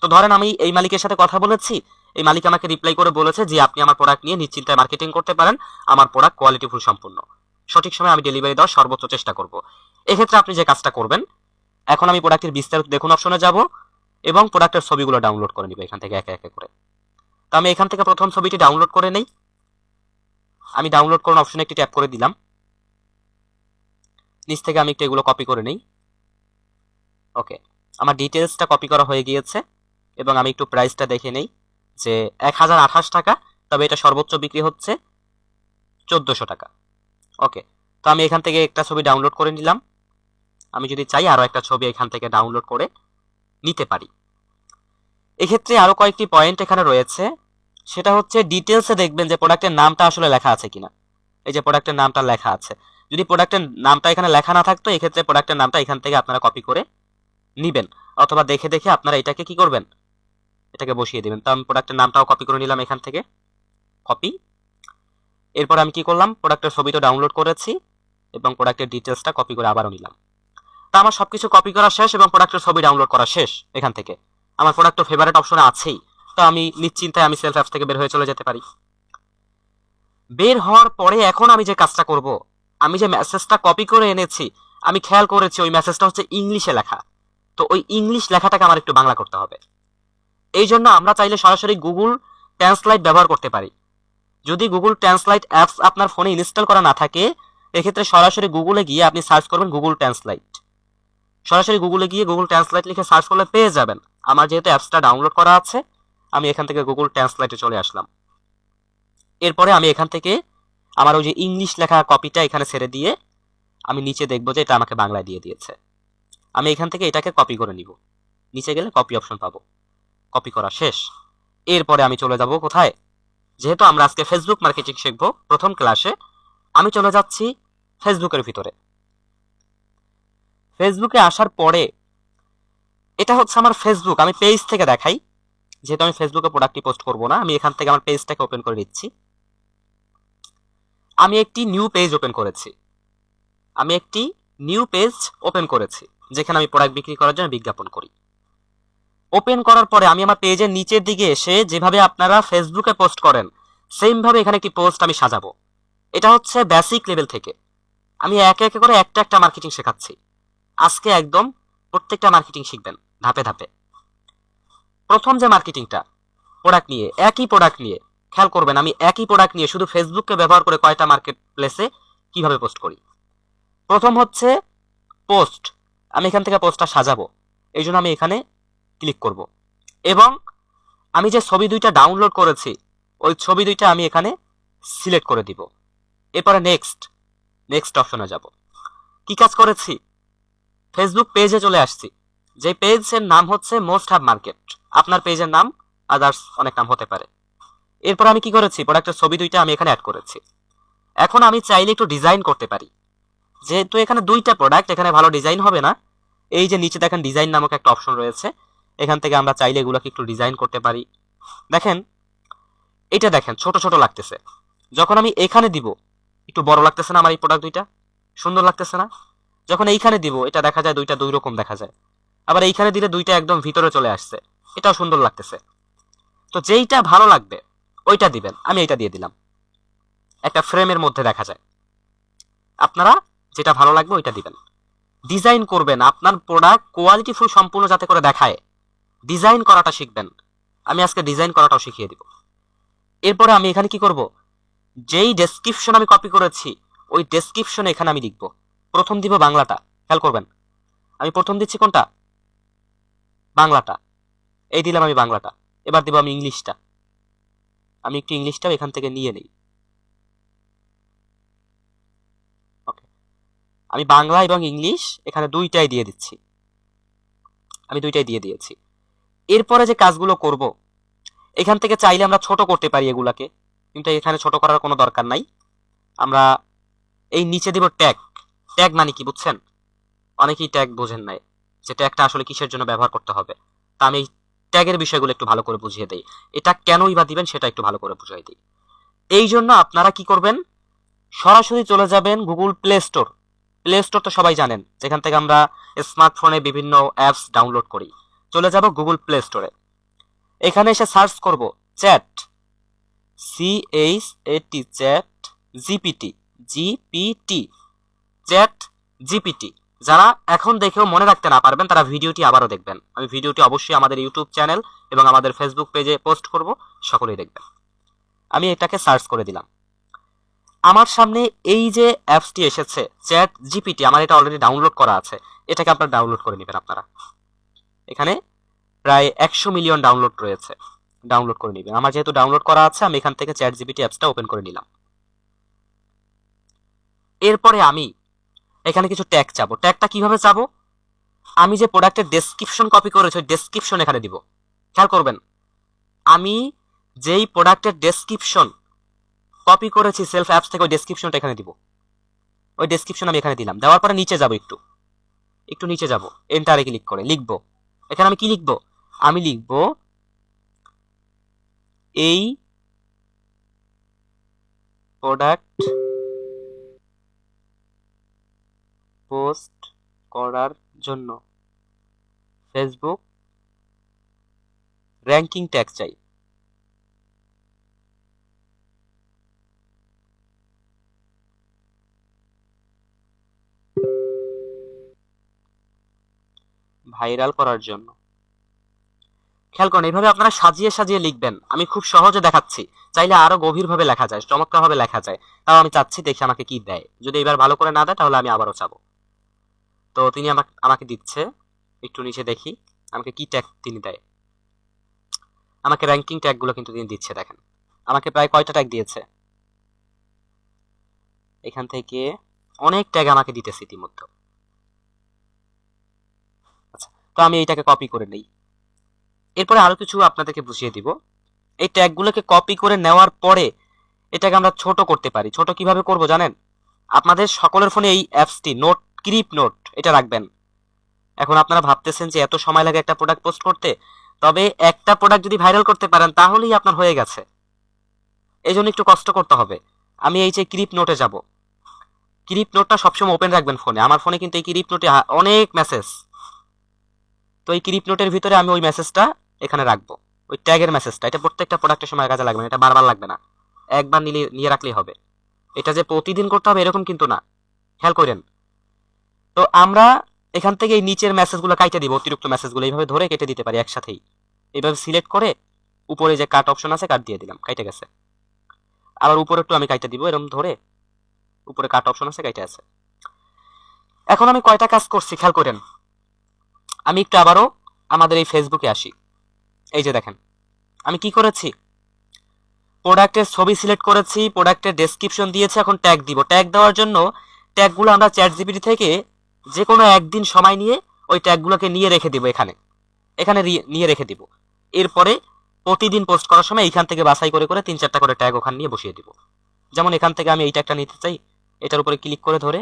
তো ধরেন আমি এই মালিকের সাথে কথা বলেছি, এই মালিক আমাকে রিপ্লাই করে বলেছে যে আপনি আমার প্রোডাক্ট নিয়ে নিশ্চিন্তায় মার্কেটিং করতে পারেন, আমার প্রোডাক্ট কোয়ালিটিফুল সম্পূর্ণ, সঠিক সময় আমি ডেলিভারি দেওয়ার সর্বোচ্চ চেষ্টা করব। এক্ষেত্রে আপনি যে কাজটা করবেন, এখন আমি প্রোডাক্টের বিস্তারিত দেখুন অপশনে যাব এবং প্রোডাক্টের ছবিগুলো ডাউনলোড করে নিব এখান থেকে একে একে করে। তো আমি এখান থেকে প্রথম ছবিটি ডাউনলোড করে নেই। আমি ডাউনলোড করুন অপশনে একটি ট্যাপ করে দিলাম। নিচ থেকে আমি একটু এগুলো কপি করে নেই। ওকে, আমার ডিটেলসটা কপি করা হয়ে গিয়েছে এবং আমি একটু প্রাইসটা দেখে নেই যে 1028 টাকা, তবে এটা সর্বোচ্চ বিক্রি হচ্ছে 1400 টাকা। ওকে, তো আমি এখান থেকে একটা ছবি ডাউনলোড করে নিলাম। আমি যদি চাই আরও একটা ছবি এখান থেকে ডাউনলোড করে নিতে পারি। এক্ষেত্রে আরও কয়েকটি পয়েন্ট এখানে রয়েছে, সেটা হচ্ছে ডিটেলসে দেখবেন যে প্রোডাক্টের নামটা আসলে লেখা আছে কিনা। এই যে প্রোডাক্টের নামটা লেখা আছে, যদি প্রোডাক্টের নামটা এখানে লেখা না থাকতো, এক্ষেত্রে প্রোডাক্টের নামটা এখান থেকে আপনারা কপি করে নিবেন, অথবা দেখে দেখে আপনারা এটাকে কি করবেন, এটাকে বসিয়ে দিবেন। তো আমি প্রোডাক্টের নামটাও কপি করে নিলাম এখান থেকে, কপি। এরপর আমি কি করলাম, প্রোডাক্টের ছবিটা ডাউনলোড করেছি এবং প্রোডাক্টের ডিটেলসটা কপি করে আবারও নিলাম। তো আমার সবকিছু কপি করা শেষ এবং প্রোডাক্টের ছবি ডাউনলোড করা শেষ। এখান থেকে আমার প্রোডাক্ট তো ফেভারিট অপশনে আছেই, তো আমি নিশ্চিন্তায় আমি সেলফ অ্যাপস থেকে বের হয়ে চলে যেতে পারি। বের হওয়ার পরে এখন আমি যে কাজটা করব, আমি যে মেসেজটা কপি করে এনেছি, আমি খেয়াল করেছি ওই মেসেজটা হচ্ছে ইংলিশে লেখা। তো ওই ইংলিশ লেখাটাকে আমার একটু বাংলা করতে হবে। এই জন্য আমরা চাইলে সরাসরি গুগল ট্রান্সলেট ব্যবহার করতে পারি। যদি গুগল ট্রান্সলেট অ্যাপস আপনার ফোনে ইনস্টল করা না থাকে, এক্ষেত্রে সরাসরি গুগলে গিয়ে আপনি সার্চ করবেন গুগল ট্রান্সলেট। সরাসরি গুগলে গিয়ে গুগল ট্রান্সলেট লিখে সার্চ করলে পেয়ে যাবেন। আমার যেহেতু অ্যাপসটা ডাউনলোড করা আছে, আমি এখান থেকে গুগল ট্রান্সলেটে চলে আসলাম। এরপরে আমি এখান থেকে আমার ওই যে ইংলিশ লেখা কপিটা এখানে ছেড়ে দিয়ে আমি নিচে দেখবো যে এটা আমাকে বাংলায় দিয়ে দিয়েছে। আমি এখান থেকে এটাকে কপি করে নিব, নিচে গেলে কপি অপশন পাবো। কপি করা শেষ। এরপরে আমি চলে যাব কোথায়, যেহেতু আমরা আজকে ফেসবুক মার্কেটিং শিখবো প্রথম ক্লাসে, আমি চলে যাচ্ছি ফেসবুকের ভিতরে। ফেসবুকে আসার পরে এটা হচ্ছে আমার ফেসবুক, আমি পেজ থেকে দেখাই, যেহেতু আমি ফেসবুকে প্রোডাক্টটি পোস্ট করব না, আমি এখান থেকে আমার পেজটাকে ওপেন করে নিচ্ছি। আমি একটি নিউ পেজ ওপেন করেছি, যেখানে আমি প্রোডাক্ট বিক্রি করার জন্য বিজ্ঞাপন করি। ওপেন করার পরে আমি আমার পেজের নিচের দিকে এসে যেভাবে আপনারা ফেসবুকে পোস্ট করেন, সেম ভাবে এখানে একটি পোস্ট আমি সাজাবো। এটা হচ্ছে বেসিক লেভেল থেকে, আমি একে একে করে একটা একটা মার্কেটিং শেখাচ্ছি। আজকে একদম প্রত্যেকটা মার্কেটিং শিখবেন ধাপে ধাপে। প্রথম যে মার্কেটিংটা প্রোডাক্ট নিয়ে, একই প্রোডাক্ট নিয়ে, খেয়াল করবেন আমি একই প্রোডাক্ট নিয়ে শুধু ফেসবুককে ব্যবহার করে কয়টা মার্কেট প্লেসে কিভাবে পোস্ট করি। প্রথম হচ্ছে পোস্ট, আমি এখান থেকে পোস্টটা সাজাবো, এই জন্য আমি এখানে ক্লিক করব এবং আমি যে ছবি দুইটা ডাউনলোড করেছি ওই ছবি দুইটা আমি এখানে সিলেক্ট করে দিব। এরপরে নেক্সট, নেক্সট অপশনে যাব। কি কাজ করেছি, ফেসবুক পেজে চলে আসছি, যে পেজের নাম হচ্ছে মোস্ট হাব মার্কেট। আপনার পেজের নাম আদার্স অনেক নাম হতে পারে। এরপর আমি কি করেছি, প্রোডাক্টের ছবি দুইটা আমি এখানে অ্যাড করেছি। এখন আমি চাইলে একটু ডিজাইন করতে পারি, যেহেতু এখানে দুইটা প্রোডাক্ট, এখানে ভালো ডিজাইন হবে না। এই যে নিচে দেখেন ডিজাইন নামক একটা অপশন রয়েছে, এখান থেকে আমরা চাইলে এগুলোকে একটু ডিজাইন করতে পারি। দেখেন এটা দেখেন ছোট ছোট লাগতেছে, যখন আমি এখানে দিব একটু বড় লাগতেছে না আমার এই প্রোডাক্ট দুইটা, সুন্দর লাগতেছে না? যখন এইখানে দিব এটা দেখা যায় দুইটা দুই রকম দেখা যায়, আবার এইখানে দিলে দুইটা একদম ভিতরে চলে আসছে, এটাও সুন্দর লাগতেছে। তো যেইটা ভালো লাগবে ওইটা দিবেন, আমি এইটা দিয়ে দিলাম, একটা ফ্রেমের মধ্যে দেখা যায়। আপনারা যেটা ভালো লাগবে ওইটা দিবেন। ডিজাইন করবেন, আপনার প্রোডাক্ট কোয়ালিটিফুল সম্পূর্ণ যাতে করে দেখায়, ডিজাইন করাটা শিখবেন। আমি আজকে ডিজাইন করাটাও শিখিয়ে দিব। এরপরে আমি এখানে কি করব, যেই ডেসক্রিপশন আমি কপি করেছি ওই ডেসক্রিপশন এখানে আমি লিখব। প্রথম দিব বাংলাটা, খেয়াল করবেন আমি প্রথম দিচ্ছি কোনটা, বাংলাটা। এই দিলাম আমি বাংলাটা। এবার দিব আমি ইংলিশটা, আমি একটু ইংলিশটাও এখান থেকে নিয়ে নেই। ওকে, আমি বাংলা এবং ইংলিশ এখানে দুইটাই দিয়ে দিচ্ছি, আমি দুইটাই দিয়ে দিয়েছি। এরপরে যে কাজগুলো করব, এখান থেকে চাইলে আমরা ছোট করতে পারি এগুলাকে, কিন্তু এখানে ছোট করার কোনো দরকার নাই। আমরা এই নিচে দিব ট্যাগ। ট্যাগ মানে কি বুঝছেন? অনেকেই ট্যাগ বোঝেন নাই, যে ট্যাগটা আসলে কিসের জন্য ব্যবহার করতে হবে। তা আমি ট্যাগের বিষয়গুলো একটু ভালো করে বুঝিয়ে দেই, এটা কেনই বা দিবেন সেটা একটু ভালো করে বুঝিয়ে দিই। এই জন্য আপনারা কি করবেন, সরাসরি চলে যাবেন Google play store. Play store তো সবাই জানেন, যেখান থেকে আমরা স্মার্টফোনে বিভিন্ন অ্যাপস ডাউনলোড করি। চলে যাব গুগল প্লে স্টোরে, এখানে এসে সার্চ করব chat, CHAT, chat GPT, GPT, chat GPT. যারা এখন দেখেও মনে রাখতে না পারবেন তারা ভিডিওটি আবারও দেখবেন। আমি ভিডিওটি অবশ্যই আমাদের ইউটিউব চ্যানেল এবং আমাদের ফেসবুক পেজে পোস্ট করব, সকলেই দেখবেন। আমি এটাকে সার্চ করে দিলাম, আমার সামনে এই যে অ্যাপসটি এসেছে চ্যাট জিপিটি, আমার এটা অলরেডি ডাউনলোড করা আছে, এটাকে আপনারা ডাউনলোড করে নেবেন। আপনারা এখানে প্রায় 100 মিলিয়ন ডাউনলোড রয়েছে, ডাউনলোড করে নেবেন। আমার যেহেতু ডাউনলোড করা আছে, আমি এখান থেকে চ্যাট জিপিটি অ্যাপসটা ওপেন করে নিলাম। এরপরে আমি এখানে কিছু ট্যাগ চাবো। ট্যাগটা কিভাবে চাবো, আমি যে প্রোডাক্টের ডেসক্রিপশন কপি করেছি ওই ডেসক্রিপশন এখানে দিব। খেয়াল করবেন, আমি যেই প্রোডাক্টের ডেসক্রিপশন কপি করেছি সেলফ অ্যাপস থেকে ওই ডেসক্রিপশনটা এখানে দিব। ওই ডেসক্রিপশন আমি এখানে দিলাম, দেওয়ার পরে নিচে যাব, একটু একটু নিচে যাব, এন্টারে ক্লিক করে লিখবো। এখানে আমি কি লিখবো, আমি লিখবো এই প্রোডাক্ট পোস্ট করার জন্য ফেসবুক র্যাঙ্কিং ট্যাগ চাই। ভাইরাল করার জন্য। খেয়াল করেন, এইভাবে আপনারা সাজিয়ে সাজিয়ে লিখবেন। আমি খুব সহজে দেখাচ্ছি, চাইলে আরো গভীরভাবে লেখা যায়, চমৎকারভাবে লেখা যায়। তাও আমি চাচ্ছি দেখি আমাকে কি দেয়। যদি এবার ভালো করে না দেয় তাহলে আমি আবারও চাবো। তো তিনি আমাকে দিচ্ছে, একটু নিচে দেখি আমাকে কি ট্যাগ তিনি দেয়। আমাকে র্যাঙ্কিং ট্যাগগুলো কিন্তু তিনি দিচ্ছে, দেখেন আমাকে প্রায় কয়টা ট্যাগ দিয়েছে। এখান থেকে অনেক ট্যাগ আমাকে দিতেছে ইতিমধ্যে। আচ্ছা, তো আমি এইটাকে কপি করে নেই। এরপরে আরো কিছু আপনাদেরকে বুঝিয়ে দিব। এই ট্যাগগুলোকে কপি করে নেওয়ার পরে এটাকে আমরা ছোট করতে পারি। ছোট কিভাবে করব জানেন? আপনাদের সকলের ফোনে এই অ্যাপসটি নোট, ক্রিপ নোট, এটা রাখবেন। এখন আপনারা ভাবতেছেন যে এত সময় লাগে একটা প্রোডাক্ট পোস্ট করতে, তবে একটা প্রোডাক্ট যদি ভাইরাল করতে পারেন তাহলেই আপনার হয়ে গেছে। এই জন্য একটু কষ্ট করতে হবে। আমি এই যে ক্রিপ নোটে যাব, ক্রিপ নোটটা সবসময় ওপেন রাখবেন ফোনে। আমার ফোনে কিন্তু এই ক্রিপ নোটে অনেক মেসেজ, তো এই ক্রিপ নোটের ভিতরে আমি ওই মেসেজটা এখানে রাখবো, ওই ট্যাগের মেসেজটা। এটা প্রত্যেকটা প্রোডাক্টের সময় কাজে লাগবে না, এটা বারবার লাগবে না, একবার নিয়ে রাখলেই হবে। এটা যে প্রতিদিন করতে হবে এরকম কিন্তু না, খেয়াল করেন। তো আমরা এখান থেকে এই নিচের মেসেজগুলো কাটে দিব, অতিরিক্ত মেসেজগুলো এইভাবে ধরে কেটে দিতে পারি একসাথেই। এইভাবে সিলেক্ট করে উপরে যে কাট অপশন আছে কাট দিয়ে দিলাম, কাটে গেছে। আবার উপরে একটু আমি কাটে দিব, এরকম ধরে উপরে কাট অপশন আছে, কাটে আছে। এখন আমি কয়টা কাজ করছি খেয়াল করেন। আমি একটু আবারও আমাদের এই ফেসবুকে আসি। এই যে দেখেন আমি কি করেছি, প্রোডাক্টের ছবি সিলেক্ট করেছি, প্রোডাক্টের ডেসক্রিপশন দিয়েছে, এখন ট্যাগ দিব। ট্যাগ দেওয়ার জন্য ট্যাগগুলো আমরা চ্যাট জিপিটি থেকে যে কোনো একদিন সময় নিয়ে ওই ট্যাগগুলোকে নিয়ে রেখে দিব, এখানে এখানে নিয়ে রেখে দিব। এরপরে প্রতিদিন পোস্ট করার সময় এইখান থেকে বাছাই করে করে 3-4টা করে ট্যাগ ওখানে নিয়ে বসিয়ে দিব। যেমন এখান থেকে আমি এই ট্যাগটা নিতে চাই, এটার উপরে ক্লিক করে ধরে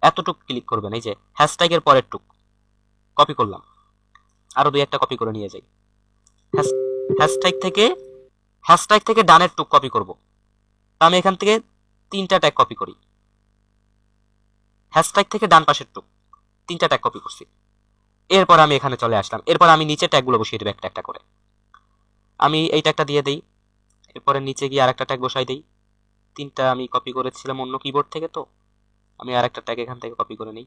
এতটুক ক্লিক করবেন, এই যে হ্যাশট্যাগের পরের টুক কপি করলাম, আরো 2-1টা কপি করে নিয়ে যাই। হ্যাশট্যাগ থেকে ডানের টুক কপি করব। আমি এখান থেকে 3টা ট্যাগ কপি করি, হ্যাশট্যাগ থেকে ডান পাশের টুক 3টা ট্যাগ কপি করছি। এরপর আমি এখানে চলে আসলাম, এরপর আমি নিচে ট্যাগগুলো বসিয়ে দেবো একটা একটা করে। আমি এই ট্যাগটা দিয়ে দিই, এরপরে নিচে গিয়ে আরেকটা ট্যাগ বসাই দিই। 3টা আমি কপি করেছিলাম অন্য কিবোর্ড থেকে, তো আমি আরেকটা ট্যাগ এখান থেকে কপি করে নিই।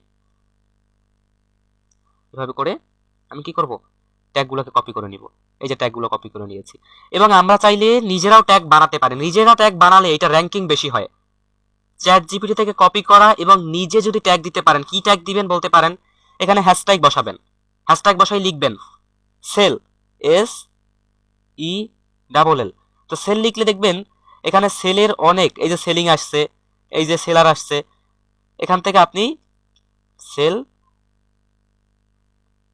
এভাবে করে আমি কি করব, ট্যাগগুলোকে কপি করে নিব। এই যে ট্যাগগুলো কপি করে নিয়েছি। এবং আমরা চাইলে নিজেরাও ট্যাগ বানাতে পারি। নিজেরা ট্যাগ বানালে এটা র্যাঙ্কিং বেশি হয়। চ্যাট জিপিটি থেকে কপি করা এবং নিজে যদি ট্যাগ দিতে পারেন, কি ট্যাগ দিবেন বলতে পারেন, এখানে হ্যাশট্যাগ বসাবেন, হ্যাশট্যাগ বসাই লিখবেন সেল, SELL। তো সেল লিখলে দেখবেন এখানে সেলের অনেক, এই যে সেলিং আসছে, এই যে সেলার আসছে, এখান থেকে আপনি সেল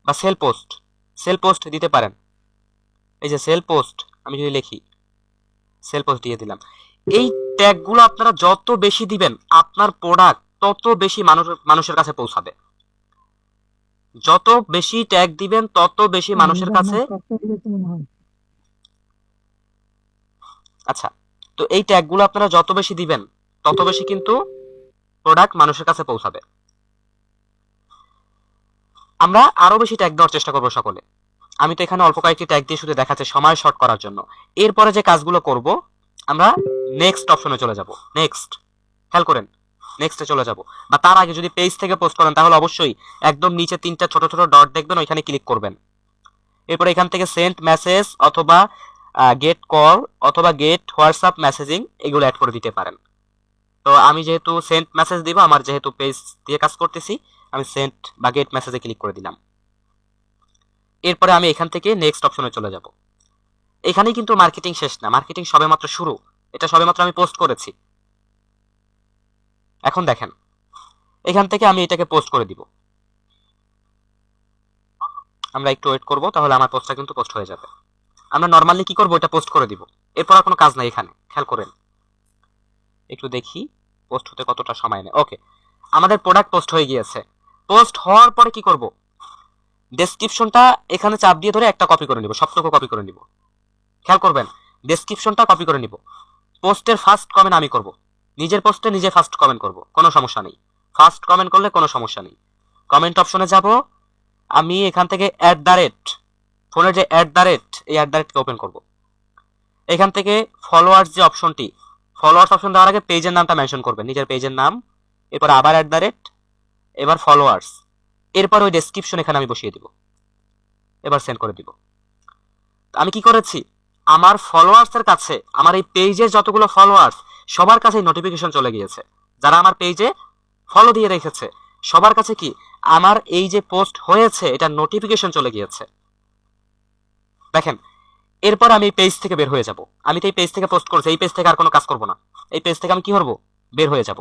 বা সেল পোস্ট দিতে পারেন। এই যে সেল পোস্ট আমি যদি লিখি, সেল পোস্ট দিয়ে দিলাম। এই ট্যাগগুলো আপনারা যত বেশি দিবেন আপনার প্রোডাক্ট তত বেশি মানুষের কাছে পৌঁছাবে। যত বেশি ট্যাগ দিবেন তত বেশি মানুষের কাছে। আচ্ছা, তো এই ট্যাগগুলো আপনারা যত বেশি দিবেন তত বেশি কিন্তু প্রোডাক্ট মানুষের কাছে পৌঁছাবে। আমরা আরো বেশি ট্যাগ দেওয়ার চেষ্টা করবো সকলে। আমি তো এখানে অল্প কয়েকটি ট্যাগ দিয়ে শুধু দেখাচ্ছি সময় শর্ট করার জন্য। এরপরে যে কাজগুলো করব, আমরা নেক্সট অপশনে চলে যাব। নেক্সট, খেয়াল করেন, নেক্সটে চলে যাব। বা তার আগে যদি পেজ থেকে পোস্ট করেন তাহলে অবশ্যই একদম নিচে 3টা ছোট ছোট ডট দেখবেন, ওইখানে ক্লিক করবেন। এরপর এখান থেকে সেন্ড মেসেজ অথবা গেট কল অথবা গেট হোয়াটসঅ্যাপ মেসেজিং এগুলো অ্যাড করে দিতে পারেন। তো আমি যেহেতু সেন্ড মেসেজ দিব, আমার যেহেতু পেজ দিয়ে কাজ করতেছি, আমি সেন্ড বা গেট মেসেজে ক্লিক করে দিলাম। এরপরে আমি এখান থেকে নেক্সট অপশনে চলে যাব। এখানেই কিন্তু মার্কেটিং শেষ না, মার্কেটিং সবেমাত্র শুরু। এটা সবেমাত্র আমি পোস্ট করেছি। এখন দেখেন, এখান থেকে আমি এটাকে পোস্ট করে দিব। আমরা একটু ওয়েট করব, তাহলে আমার পোস্টটা কিন্তু পোস্ট হয়ে যাবে। আমরা নর্মালি কি করব, এটা পোস্ট করে দিব। এরপর আর কোনো কাজ নাই এখানে, খেয়াল করেন। একটু দেখি পোস্ট হতে কতটা সময় নেয়। ওকে, আমাদের প্রোডাক্ট পোস্ট হয়ে গিয়েছে। পোস্ট হওয়ার পরে কি করব, ডেসক্রিপশনটা এখানে চাপ দিয়ে ধরে একটা কপি করে নিব, সবটুকু কপি করে নিব। খেয়াল করবেন, ডেসক্রিপশনটা কপি করে নিব। পোস্টের ফার্স্ট কমেন্ট আমি করব, নিজের পোস্টে নিজে ফার্স্ট কমেন্ট করব, কোনো সমস্যা নেই। ফার্স্ট কমেন্ট করলে কোনো সমস্যা নেই। কমেন্ট অপশনে যাব, আমি এখান থেকে ফোনের যে এই কে ওপেন করব। এখান থেকে ফলোয়ার্স যে অপশনটি, ফলোয়ার্স অপশন দেওয়ার আগে পেজের নামটা মেনশন করবেন, নিজের পেজের নাম, এরপর আবার এবার ফলোয়ার্স, এরপর ওই ডেসক্রিপশন এখানে আমি বসিয়ে দিব। এবার সেন্ড করে দিব। আমি কি করেছি, আমার ফলোয়ার্সের কাছে, আমার এই পেজের যতগুলো ফলোয়ার্স সবার কাছে নোটিফিকেশন চলে গিয়েছে। যারা আমার পেজে ফলো দিয়ে রেখেছে সবার কাছে কি আমার এই যে পোস্ট হয়েছে এটা নোটিফিকেশন চলে গিয়েছে। দেখেন, এরপর আমি পেজ থেকে বের হয়ে যাব। আমি তো এই পেজ থেকে পোস্ট করছি, এই পেজ থেকে আর কোনো কাজ করব না। এই পেজ থেকে আমি কি করব, বের হয়ে যাব।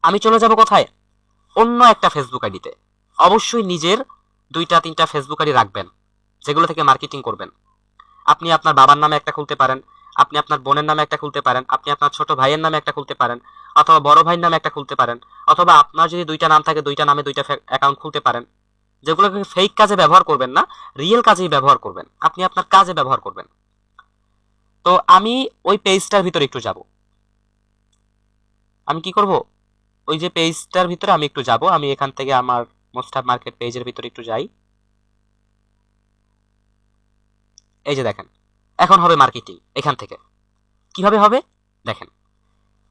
আমি চলে যাব কোথায়, অন্য একটা ফেসবুক আইডিতে। অবশ্যই নিজের 2-3টা ফেসবুক আইডি রাখবেন যেগুলো থেকে মার্কেটিং করবেন। আপনি আপনার বাবার নামে একটা খুলতে পারেন, আপনি আপনার বোনের নামে একটা খুলতে পারেন, আপনি আপনার ছোট ভাইয়ের নামে একটা খুলতে পারেন, অথবা বড় ভাইয়ের নামে একটা খুলতে পারেন, অথবা আপনার যদি 2টা নাম থাকে 2টা নামে 2টা অ্যাকাউন্ট খুলতে পারেন। যেগুলোকে ফেক কাজে ব্যবহার করবেন না, রিয়েল কাজেই ব্যবহার করবেন, আপনি আপনার কাজে ব্যবহার করবেন। তো আমি ওই পেজটার ভিতরে একটু যাব। আমি কি করব, ওই যে পেজটার ভিতরে আমি একটু যাব। আমি এখান থেকে আমার মোস্টহাব মার্কেট পেজের ভিতরে একটু যাই। এই যে দেখেন, এখন হবে মার্কেটিং। এখান থেকে কিভাবে হবে দেখেন,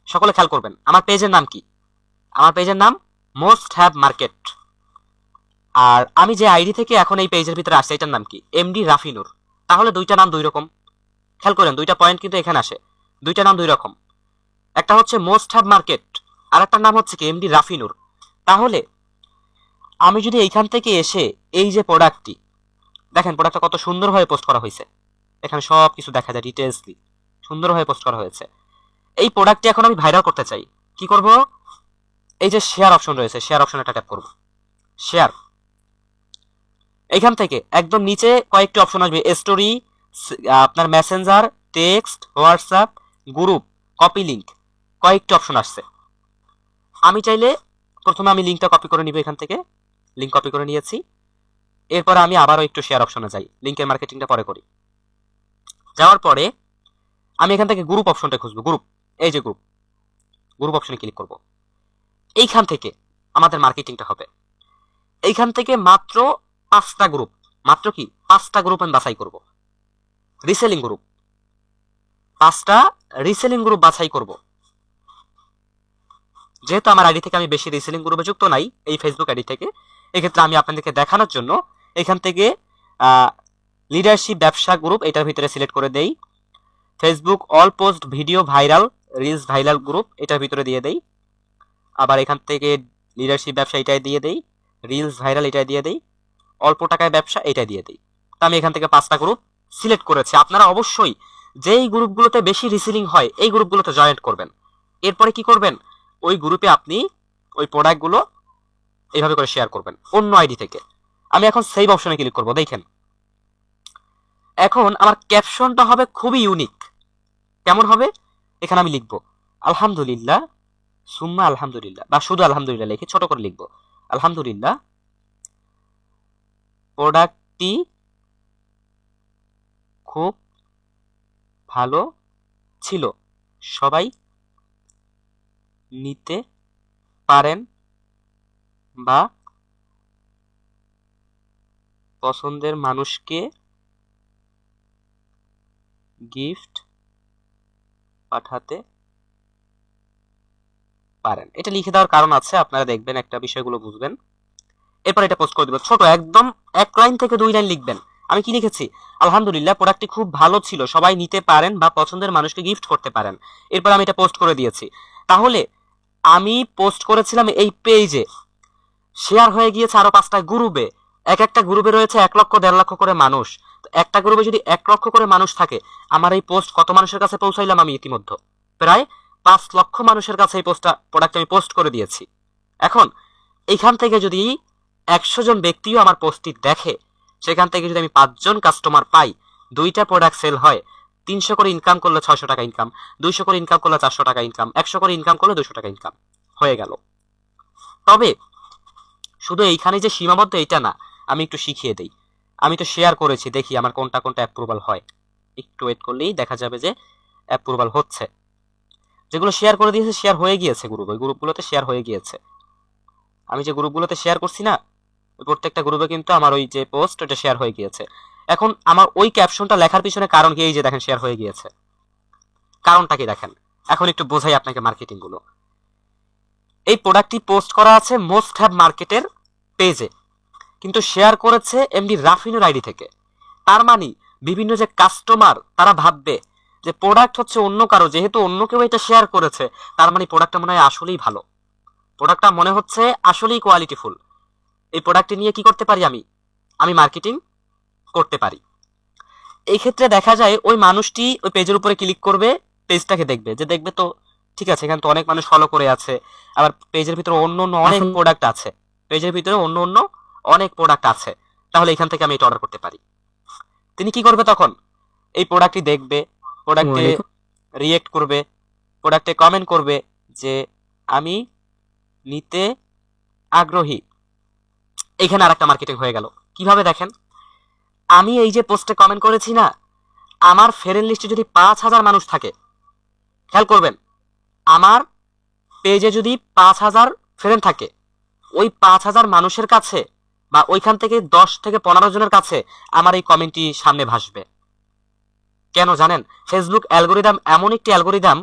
সকলে খেয়াল করবেন। আমার পেজের নাম কি, আমার পেজের নাম মোস্ট হ্যাভ মার্কেট। আর আমি যে আইডি থেকে এখন এই পেজের ভিতরে আসছে এটার নাম কি, এমডি রাফিনুর। তাহলে 2টা নাম 2 রকম। খেয়াল করেন, 2টা পয়েন্ট কিন্তু এখানে আসে। 2টা নাম 2 রকম, একটা হচ্ছে মোস্ট হ্যাভ মার্কেট আর একটা নাম হচ্ছে কি এমডি রাফিনুর। তাহলে আমি যদি এইখান থেকে এসে এই যে প্রোডাক্টটি দেখেন, প্রোডাক্টটা কত সুন্দরভাবে পোস্ট করা হয়েছে, এখানে সব কিছু দেখা যায় ডিটেলসলি, সুন্দরভাবে পোস্ট করা হয়েছে। এই প্রোডাক্টটি এখন আমি ভাইরাল করতে চাই, কি করব, এই যে শেয়ার অপশন রয়েছে, শেয়ার অপশন একটা ট্যাপ করব, শেয়ার। এখান থেকে একদম নিচে কয়েকটি অপশন আসবে, স্টোরি, আপনার Messenger, text, WhatsApp, group, copy link, কয়েকটি অপশন আসছে। আমি চাইলে প্রথমে আমি লিঙ্কটা কপি করে নিব, এখান থেকে লিঙ্ক কপি করে নিয়েছি। এরপর আমি আবারও একটু শেয়ার অপশনে যাই, লিঙ্কের মার্কেটিংটা পরে করি। যাওয়ার পরে আমি এখান থেকে গ্রুপ অপশনটা খুঁজবো, গ্রুপ, এই যে গ্রুপ, গ্রুপ অপশনে ক্লিক করব। এইখান থেকে আমাদের মার্কেটিংটা হবে। এইখান থেকে মাত্র 5টা গ্রুপ, মাত্র কি 5টা গ্রুপ আমি বাছাই করব, রিসেলিং গ্রুপ, 5টা রিসেলিং গ্রুপ বাছাই করব। যেহেতু আমার আইডি থেকে আমি বেশি রিসেলিং গ্রুপে যুক্ত নাই, এই ফেসবুক আইডি থেকে, এক্ষেত্রে আমি আপনাদেরকে দেখানোর জন্য এখান থেকে লিডারশিপ ব্যবসা গ্রুপ এটার ভিতরে সিলেক্ট করে দেই। Facebook all post video viral reels viral group এটার ভিতরে দিয়ে দেই। আবার এখান থেকে লিডারশিপ ব্যবসা এটাই দিয়ে দেই, রিলস ভাইরাল এটাই দিয়ে দেই, অল্প টাকায় ব্যবসা এটাই দিয়ে দেই। তো আমি এখান থেকে 5টা গ্রুপ সিলেক্ট করেছি। আপনারা অবশ্যই যেই গ্রুপগুলোতে বেশি রিসেলিং হয় এই গ্রুপগুলোতে জয়েন করবেন। এরপরে কি করবেন, ওই গ্রুপে আপনি ওই প্রোডাক্টগুলো এইভাবে করে শেয়ার করবেন অন্য আইডি থেকে। আমি এখন সেভ অপশনে ক্লিক করব। দেখেন এখন আমার ক্যাপশনটা হবে খুবই ইউনিক। কেমন হবে, এখানে আমি লিখবো আলহামদুলিল্লাহ সুম্মা আলহামদুলিল্লাহ, বা শুধু আলহামদুলিল্লাহ লিখে ছোট করে লিখবো, আলহামদুলিল্লাহ প্রোডাক্টটি খুব ভালো ছিল, সবাই নিতে পারেন বা পছন্দের মানুষকে গিফট পাঠাতে পারেন। এটা লিখে দেওয়ার কারণ আছে, আপনারা দেখবেন একটা বিষয়গুলো বুঝবেন। এরপর এটা পোস্ট করে দেবেন, ছোট একদম 1 লাইন থেকে 2 লাইন লিখবেন। আমি কি লিখেছি, আলহামদুলিল্লাহ প্রোডাক্টটি খুব ভালো ছিল, সবাই নিতে পারেন বা পছন্দের মানুষকে গিফট করতে পারেন। এরপর আমি এটা পোস্ট করে দিয়েছি। তাহলে আমি পোস্ট করেছিলাম এই পেজে, শেয়ার হয়ে গিয়েছে আরো 5টা গ্রুপে, এক একটা গ্রুপে রয়েছে 1 লক্ষ 1.5 লক্ষ করে মানুষ। একটা গ্রুপে যদি 1 লক্ষ করে মানুষ থাকে, আমার এই পোস্ট কত মানুষের কাছে পৌঁছাইলাম আমি ইতিমধ্যে, প্রায় 5 লক্ষ মানুষের কাছে এই প্রোডাক্ট আমি পোস্ট করে দিয়েছি। এখন এইখান থেকে যদি 100 জন ব্যক্তিও আমার পোস্টটি দেখে, সেখান থেকে যদি আমি 5 জন কাস্টমার পাই, 2টা প্রোডাক্ট সেল হয়, 300 করে ইনকাম করলে 600 টাকা ইনকাম, 200 করে ইনকাম করলে 400 টাকা ইনকাম, 100 করে ইনকাম করলে 200 টাকা ইনকাম হয়ে গেল। তবে শুধু এইখানে যে সীমাবদ্ধ এটা না, আমি একটু শিখিয়ে দেই। আমি তো শেয়ার করেছি, দেখি আমার কোনটা কোনটা অ্যাপ্রুভাল হয়। একটু ওয়েট করলেই দেখা যাবে যে অ্যাপ্রুভাল হচ্ছে। যেগুলো শেয়ার করে দিয়েছে শেয়ার হয়ে গিয়েছে গ্রুপ, ওই গ্রুপগুলোতে শেয়ার হয়ে গিয়েছে। আমি যে গ্রুপগুলোতে শেয়ার করছি না, ওই প্রত্যেকটা গ্রুপে কিন্তু আমার ওই যে পোস্ট ওটা শেয়ার হয়ে গিয়েছে। এখন আমার ওই ক্যাপশনটা লেখার পিছনে কারণ কি, এই যে দেখেন শেয়ার হয়ে গিয়েছে, কারণটা কি দেখেন। এখন একটু বোঝাই আপনাকে মার্কেটিং গুলো। এই প্রোডাক্টটি পোস্ট করা আছে মোস্ট হ্যাভ মার্কেটের পেজে, কিন্তু শেয়ার করেছে এমডি রাফিনুর আইডি থেকে। তার মানে বিভিন্ন যে কাস্টমার তারা ভাববে যে প্রোডাক্ট হচ্ছে অন্য কারো, যেহেতু অন্য কেউ এটা শেয়ার করেছে, তার মানে প্রোডাক্টটা মনে হয় আসলেই ভালো, প্রোডাক্টটা মনে হচ্ছে আসলেই কোয়ালিটিফুল। এই প্রোডাক্টটি নিয়ে কি করতে পারি, আমি মার্কেটিং করতে পারি। এই ক্ষেত্রে দেখা যায় ওই মানুষটি ওই পেজের উপরে ক্লিক করবে, পেজটাকে দেখবে, যে দেখবে তো ঠিক আছে, এখানে তো অনেক মানুষ ফলো করে আছে, আবার পেজের ভিতরে অন্য অন্য অনেক প্রোডাক্ট আছে, পেজের ভিতরে অন্য অন্য অনেক প্রোডাক্ট আছে, তাহলে এখান থেকে আমি এটা অর্ডার করতে পারি। তিনি কি করবে তখন, এই প্রোডাক্টটি দেখবে, প্রোডাক্টে রিয়েক্ট করবে, প্রোডাক্টে কমেন্ট করবে যে আমি নিতে আগ্রহী। এখানে আর একটা মার্কেটিং হয়ে গেল। কিভাবে দেখেন, আমি এই যে পোস্টে কমেন্ট করেছি না, আমার ফ্রেন্ড লিস্টে যদি 5,000 মানুষ থাকে, খেয়াল করবেন, আমার পেজে যদি 5,000 ফ্রেন্ড থাকে, ওই 5,000 মানুষের কাছে বা ওইখান থেকে 10 থেকে 15 জনের কাছে আমার এই কমেন্টটি সামনে ভাসবে। কেন জানেন, ফেসবুক অ্যালগোরিদম এমন একটি অ্যালগোরিদম,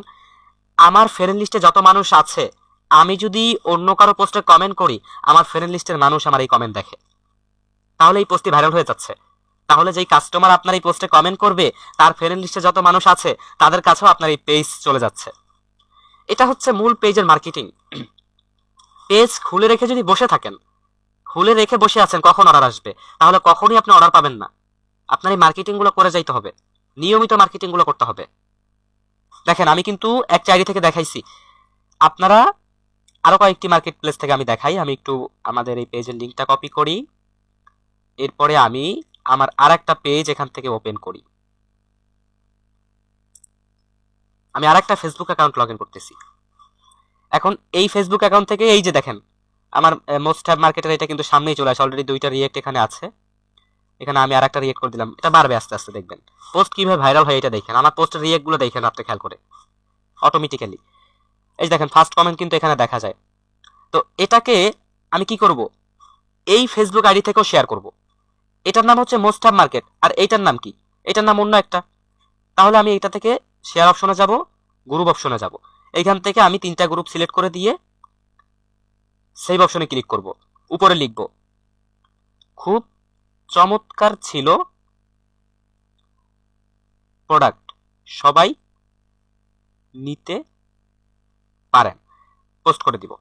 আমার ফ্রেন্ড লিস্টে যত মানুষ আছে, আমি যদি অন্য কারো পোস্টে কমেন্ট করি, আমার ফ্রেন্ড লিস্টের মানুষ আমার এই কমেন্ট দেখে, তাহলে এই পোস্টটি ভাইরাল হয়ে যাচ্ছে। তাহলে যেই কাস্টমার আপনার এই পোস্টে কমেন্ট করবে, তার ফ্রেন্ড লিস্টে যত মানুষ আছে তাদের কাছেও আপনার এই পেজ চলে যাচ্ছে। এটা হচ্ছে মূল পেজের মার্কেটিং। পেজ খুলে রেখে যদি বসে থাকেন, খুলে রেখে বসে আছেন কখন অর্ডার আসবে, তাহলে কখনই আপনি অর্ডার পাবেন না। আপনার এই মার্কেটিং গুলো করে যাইতে হবে, নিয়মিত মার্কেটিং গুলো করতে হবে। দেখেন আমি কিন্তু একটা আইডি থেকে দেখাইছি, আপনারা আরো কয়েকটি মার্কেট প্লেস থেকে আমি দেখাই। আমি একটু আমাদের এই পেজের লিঙ্কটা কপি করি, এরপরে আমি আমার আর একটা পেজ এখান থেকে ওপেন করি। আমি আর একটা ফেসবুক অ্যাকাউন্ট লগ ইন করতেছি। এখন এই ফেসবুক অ্যাকাউন্ট থেকে এই যে দেখেন আমার মোস্ট ট্যাব মার্কেটের এটা কিন্তু সামনেই চলে আসে, অলরেডি 2টা রিয়েক্ট এখানে আছে। এখানে আমি আর একটা রিয়েক্ট করে দিলাম, এটা বাড়বে আস্তে আস্তে, দেখবেন পোস্ট কিভাবে ভাইরাল হয় এটা দেখেন। আমার পোস্টের রিয়েক্ট গুলো দেখেন আপনি খেয়াল করে, অটোমেটিক্যালি এই দেখেন ফার্স্ট কমেন্ট কিন্তু এখানে দেখা যায়। তো এটাকে আমি কি করব, এই ফেসবুক আইডি থেকেও শেয়ার করব। এটার নাম হচ্ছে মোস্ট ট্যাব মার্কেট, আর এইটার নাম কি, এটার নাম অন্য একটা। তাহলে আমি এটা থেকে শেয়ার অপশনে যাব, গ্রুপ অপশনে যাব, এইখান থেকে আমি 3টা গ্রুপ সিলেক্ট করে দিয়ে সেভ অপশনে ক্লিক করব। উপরে লিখব খুব চমৎকার ছিল প্রোডাক্ট, সবাই নিতে পারেন, পোস্ট করে দিব।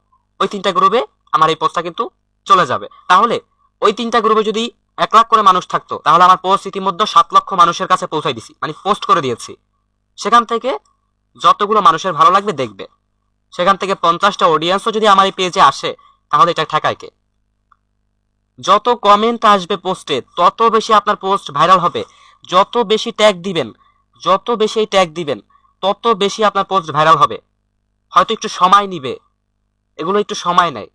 ওই 3টা গ্রুপে আমার এই পোস্টটা কিন্তু চলে যাবে। তাহলে ওই 3টা গ্রুপে যদি 1 লাখ করে মানুষ থাকতো, তাহলে আমার পোস্ট ইতিমধ্যে 7 লক্ষ মানুষের কাছে পৌঁছাই দিছি, মানে পোস্ট করে দিয়েছি। সেখান থেকে যতগুলো মানুষের ভালো লাগবে দেখবে, সেখান থেকে 50টা অডিয়েন্সও যদি আমার এই পেজে আসে, তাহলে এটা ঠেকায় কে? যত কমেন্ট আসবে পোস্টে, তত বেশি আপনার পোস্ট ভাইরাল হবে। যত বেশি ট্যাগ দিবেন, যত বেশি ট্যাগ দিবেন, তত বেশি আপনার পোস্ট ভাইরাল হবে। হয়তো একটু সময় নিবে, এগুলো একটু সময় নেয়।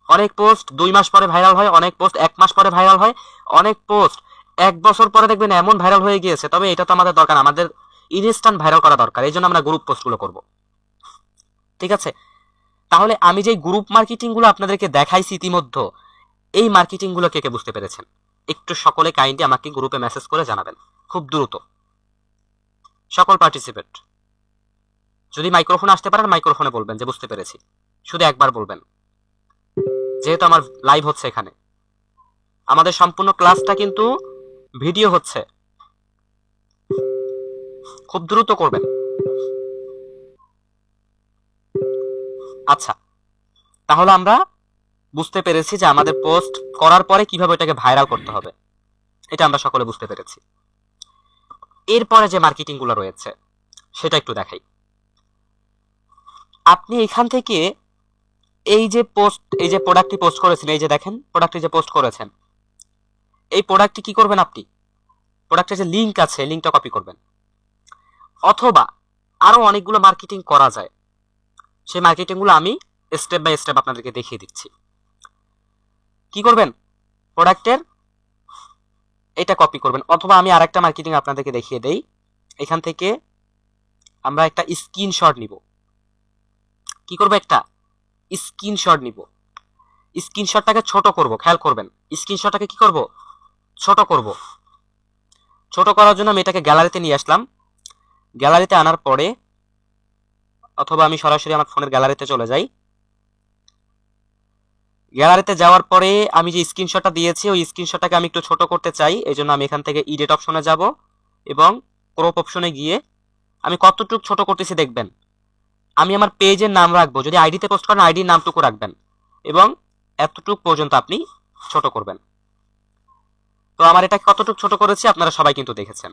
অনেক পোস্ট 2 মাস পরে ভাইরাল হয়, অনেক পোস্ট 1 মাস পরে ভাইরাল হয়, অনেক পোস্ট 1 বছর পরে দেখবেন এমন ভাইরাল হয়ে গিয়েছে। তবে এটা তো আমাদের দরকার, আমাদের ইনস্ট্যান্ট ভাইরাল করা দরকার, এই জন্য আমরা গ্রুপ পোস্টগুলো করব। ঠিক আছে, তাহলে আমি যে গ্রুপ মার্কেটিং গুলো আপনাদেরকে দেখাইছি ইতিমধ্যে, এই মার্কেটিং গুলো কে কে বুঝতে পেরেছেন? একটু সকলে কাইন্ডলি আমাকে গ্রুপে মেসেজ করে জানাবেন, খুব দ্রুত। সকল পার্টিসিপেট যদি মাইক্রোফোনে আসতে পারেন, মাইক্রোফোনে বলবেন যে বুঝতে পেরেছি, শুধু একবার বলবেন, যেহেতু আমার লাইভ হচ্ছে এখানে। আমাদের সম্পূর্ণ ক্লাসটা কিন্তু ভিডিও হচ্ছে, খুব দ্রুত করবেন। আচ্ছা, তাহলে আমরা বুঝতে পেরেছি যে আমাদের পোস্ট করার পরে কিভাবে এটাকে ভাইরাল করতে হবে, এটা আমরা সকলে বুঝতে পেরেছি। এরপরে যে মার্কেটিং গুলো রয়েছে সেটা একটু দেখাই। আপনি এখান থেকে এই যে পোস্ট, এই যে প্রোডাক্টটি পোস্ট করেছেন, এই যে দেখেন প্রোডাক্টটি যে পোস্ট করেছেন, এই প্রোডাক্টটি কি করবেন, আপনি প্রোডাক্টের যে লিঙ্ক আছে, লিঙ্কটা কপি করবেন। অথবা আরো অনেকগুলো মার্কেটিং করা যায়, সেই মার্কেটিং গুলো আমি স্টেপ বাই স্টেপ আপনাদেরকে দেখিয়ে দিচ্ছি। কি করবেন, প্রোডাক্টের এটা কপি করবেন, অথবা আমি আরেকটা মার্কেটিং আপনাদেরকে দেখিয়ে দেই। এখান থেকে আমরা একটা স্ক্রিনশট নিব। কি করব, একটা স্ক্রিনশট নিব। স্ক্রিনশটটাকে ছোট করব, খেয়াল করবেন, স্ক্রিনশটটাকে কি করব, ছোট করব। ছোট করার জন্য আমি এটাকে গ্যালারিতে নিয়ে আসলাম। গ্যালারিতে আনার পরে, অথবা আমি সরাসরি আমার ফোনের গ্যালারিতে চলে যাই। গ্যালারিতে যাওয়ার পরে আমি যে স্ক্রিনশটটা দিয়েছি, ওই স্ক্রিনশটটাকে আমি একটু ছোট করতে চাই, এই জন্য আমি এখান থেকে এডিট অপশনে যাব এবং ক্রপ অপশনে গিয়ে আমি কতটুকু ছোট করতেছি দেখবেন। আমি আমার পেজের নাম রাখবো, যদি আইডিতে পোস্ট করেন আইডির নামটুকু রাখবেন এবং এতটুকু পর্যন্ত আপনি ছোট করবেন। তো আমার এটা কতটুকু ছোট করেছি আপনারা সবাই কিন্তু দেখেছেন।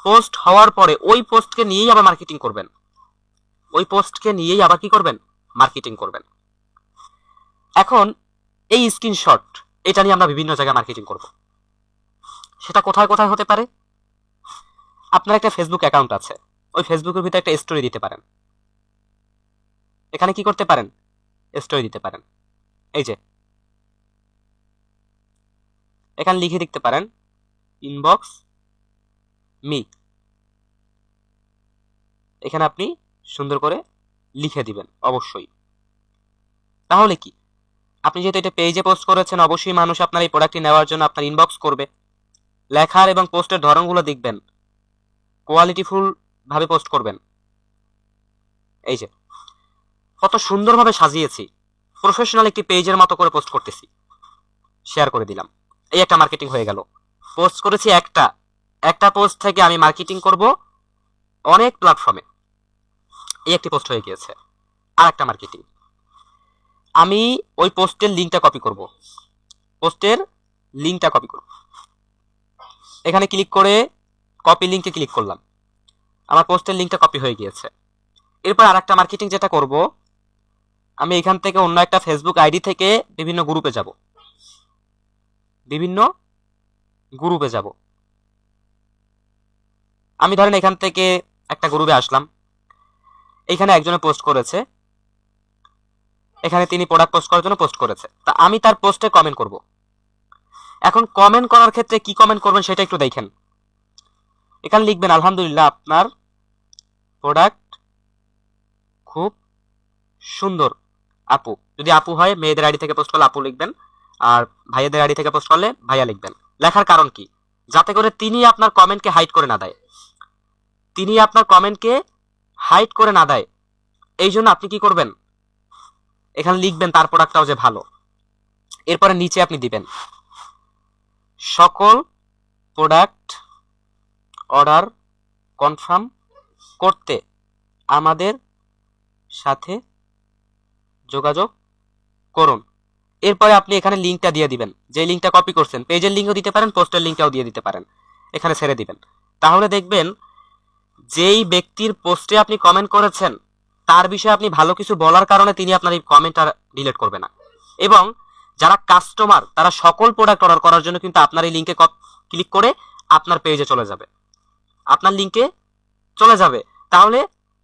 পোস্ট হওয়ার পরে ওই পোস্টকে নিয়েই আবার মার্কেটিং করবেন, ওই পোস্টকে নিয়েই আবার কি করবেন, মার্কেটিং করবেন। এখন এই স্ক্রিনশট, এটা নিয়ে আমরা বিভিন্ন জায়গায় মার্কেটিং করব। সেটা কোথায় কোথায় হতে পারে? আপনার একটা ফেসবুক অ্যাকাউন্ট আছে, ওই ফেসবুকের ভিতরে একটা স্টোরি দিতে পারেন। এখানে কি করতে পারেন, স্টোরি দিতে পারেন। এই যে এখানে লিখে দিতে পারেন ইনবক্স মি, এখানে আপনি সুন্দর করে লিখে দিবেন অবশ্যই। তাহলে কি, আপনি যেহেতু এটা পেজে পোস্ট করেছেন, অবশ্যই মানুষ আপনার এই প্রোডাক্টটি নেওয়ার জন্য আপনার ইনবক্স করবে। লেখার এবং পোস্টের ধরনগুলো দেখবেন, কোয়ালিটিফুল ভাবে পোস্ট করবেন। এই যে কত সুন্দরভাবে সাজিয়েছি, প্রফেশনাল একটি পেজের মতো করে পোস্ট করতেছি, শেয়ার করে দিলাম। এই একটা মার্কেটিং হয়ে গেল। পোস্ট করেছি একটা, একটা পোস্ট থেকে আমি মার্কেটিং করব অনেক প্ল্যাটফর্মে, এই একটি পোস্ট হয়ে গিয়েছে। আর একটা মার্কেটিং, আমি ওই পোস্টের লিঙ্কটা কপি করব, পোস্টের লিঙ্কটা কপি করব। এখানে ক্লিক করে কপি লিঙ্কে ক্লিক করলাম, আমার পোস্টের লিঙ্কটা কপি হয়ে গিয়েছে। এরপর আর একটা মার্কেটিং যেটা করব, আমি এখান থেকে অন্য একটা ফেসবুক আইডি থেকে বিভিন্ন গ্রুপে যাব, বিভিন্ন গ্রুপে যাব। আমি ধরেন এখান থেকে একটা গ্রুপে আসলাম, এখানে একজনে পোস্ট করেছে, এখানে তিনি প্রোডাক্ট পোস্ট করার জন্য পোস্ট করেছে, তা আমি তার পোস্টে কমেন্ট করব। এখন কমেন্ট করার ক্ষেত্রে কি কমেন্ট করবেন সেটা একটু দেখেন। এখানে লিখবেন আলহামদুলিল্লাহ আপনার প্রোডাক্ট খুব সুন্দর আপু। যদি আপু হয় মেয়েদের আইডি থেকে পোস্ট করলে আপু লিখবেন, আর ভাইয়াদের আইডি থেকে পোস্ট করলে ভাইয়া লিখবেন। লেখার কারণ কি? যাতে করে তিনি আপনার কমেন্টকে হাইড করে না দেয়, তিনি আপনার কমেন্টকে হাইড করে না দেয়। এই জন্য আপনি কি করবেন, এখানে লিখবেন তার প্রোডাক্টটাও যে ভালো। এরপরে নিচে আপনি দিবেন সকল প্রোডাক্ট অর্ডার কনফার্ম করতে আমাদের সাথে যোগাযোগ করুন। এরপরে আপনি এখানে লিঙ্কটা দিয়ে দিবেন, যে লিঙ্কটা কপি করছেন, পেজের লিঙ্কও দিতে পারেন, পোস্টের লিঙ্কটাও দিয়ে দিতে পারেন, এখানে ছেড়ে দিবেন। তাহলে দেখবেন যেই ব্যক্তির পোস্টে আপনি কমেন্ট করেছেন তার বিষয়ে আপনি ভালো কিছু বলার কারণে তিনি আপনার এই কমেন্টটা ডিলিট করবে না। এবং যারা কাস্টমার তারা সকল প্রোডাক্ট অর্ডার করার জন্য কিন্তু আপনার এই লিঙ্কে ক্লিক করে আপনার পেজে চলে যাবে, আপনার লিঙ্কে চলে যাবে। তাহলে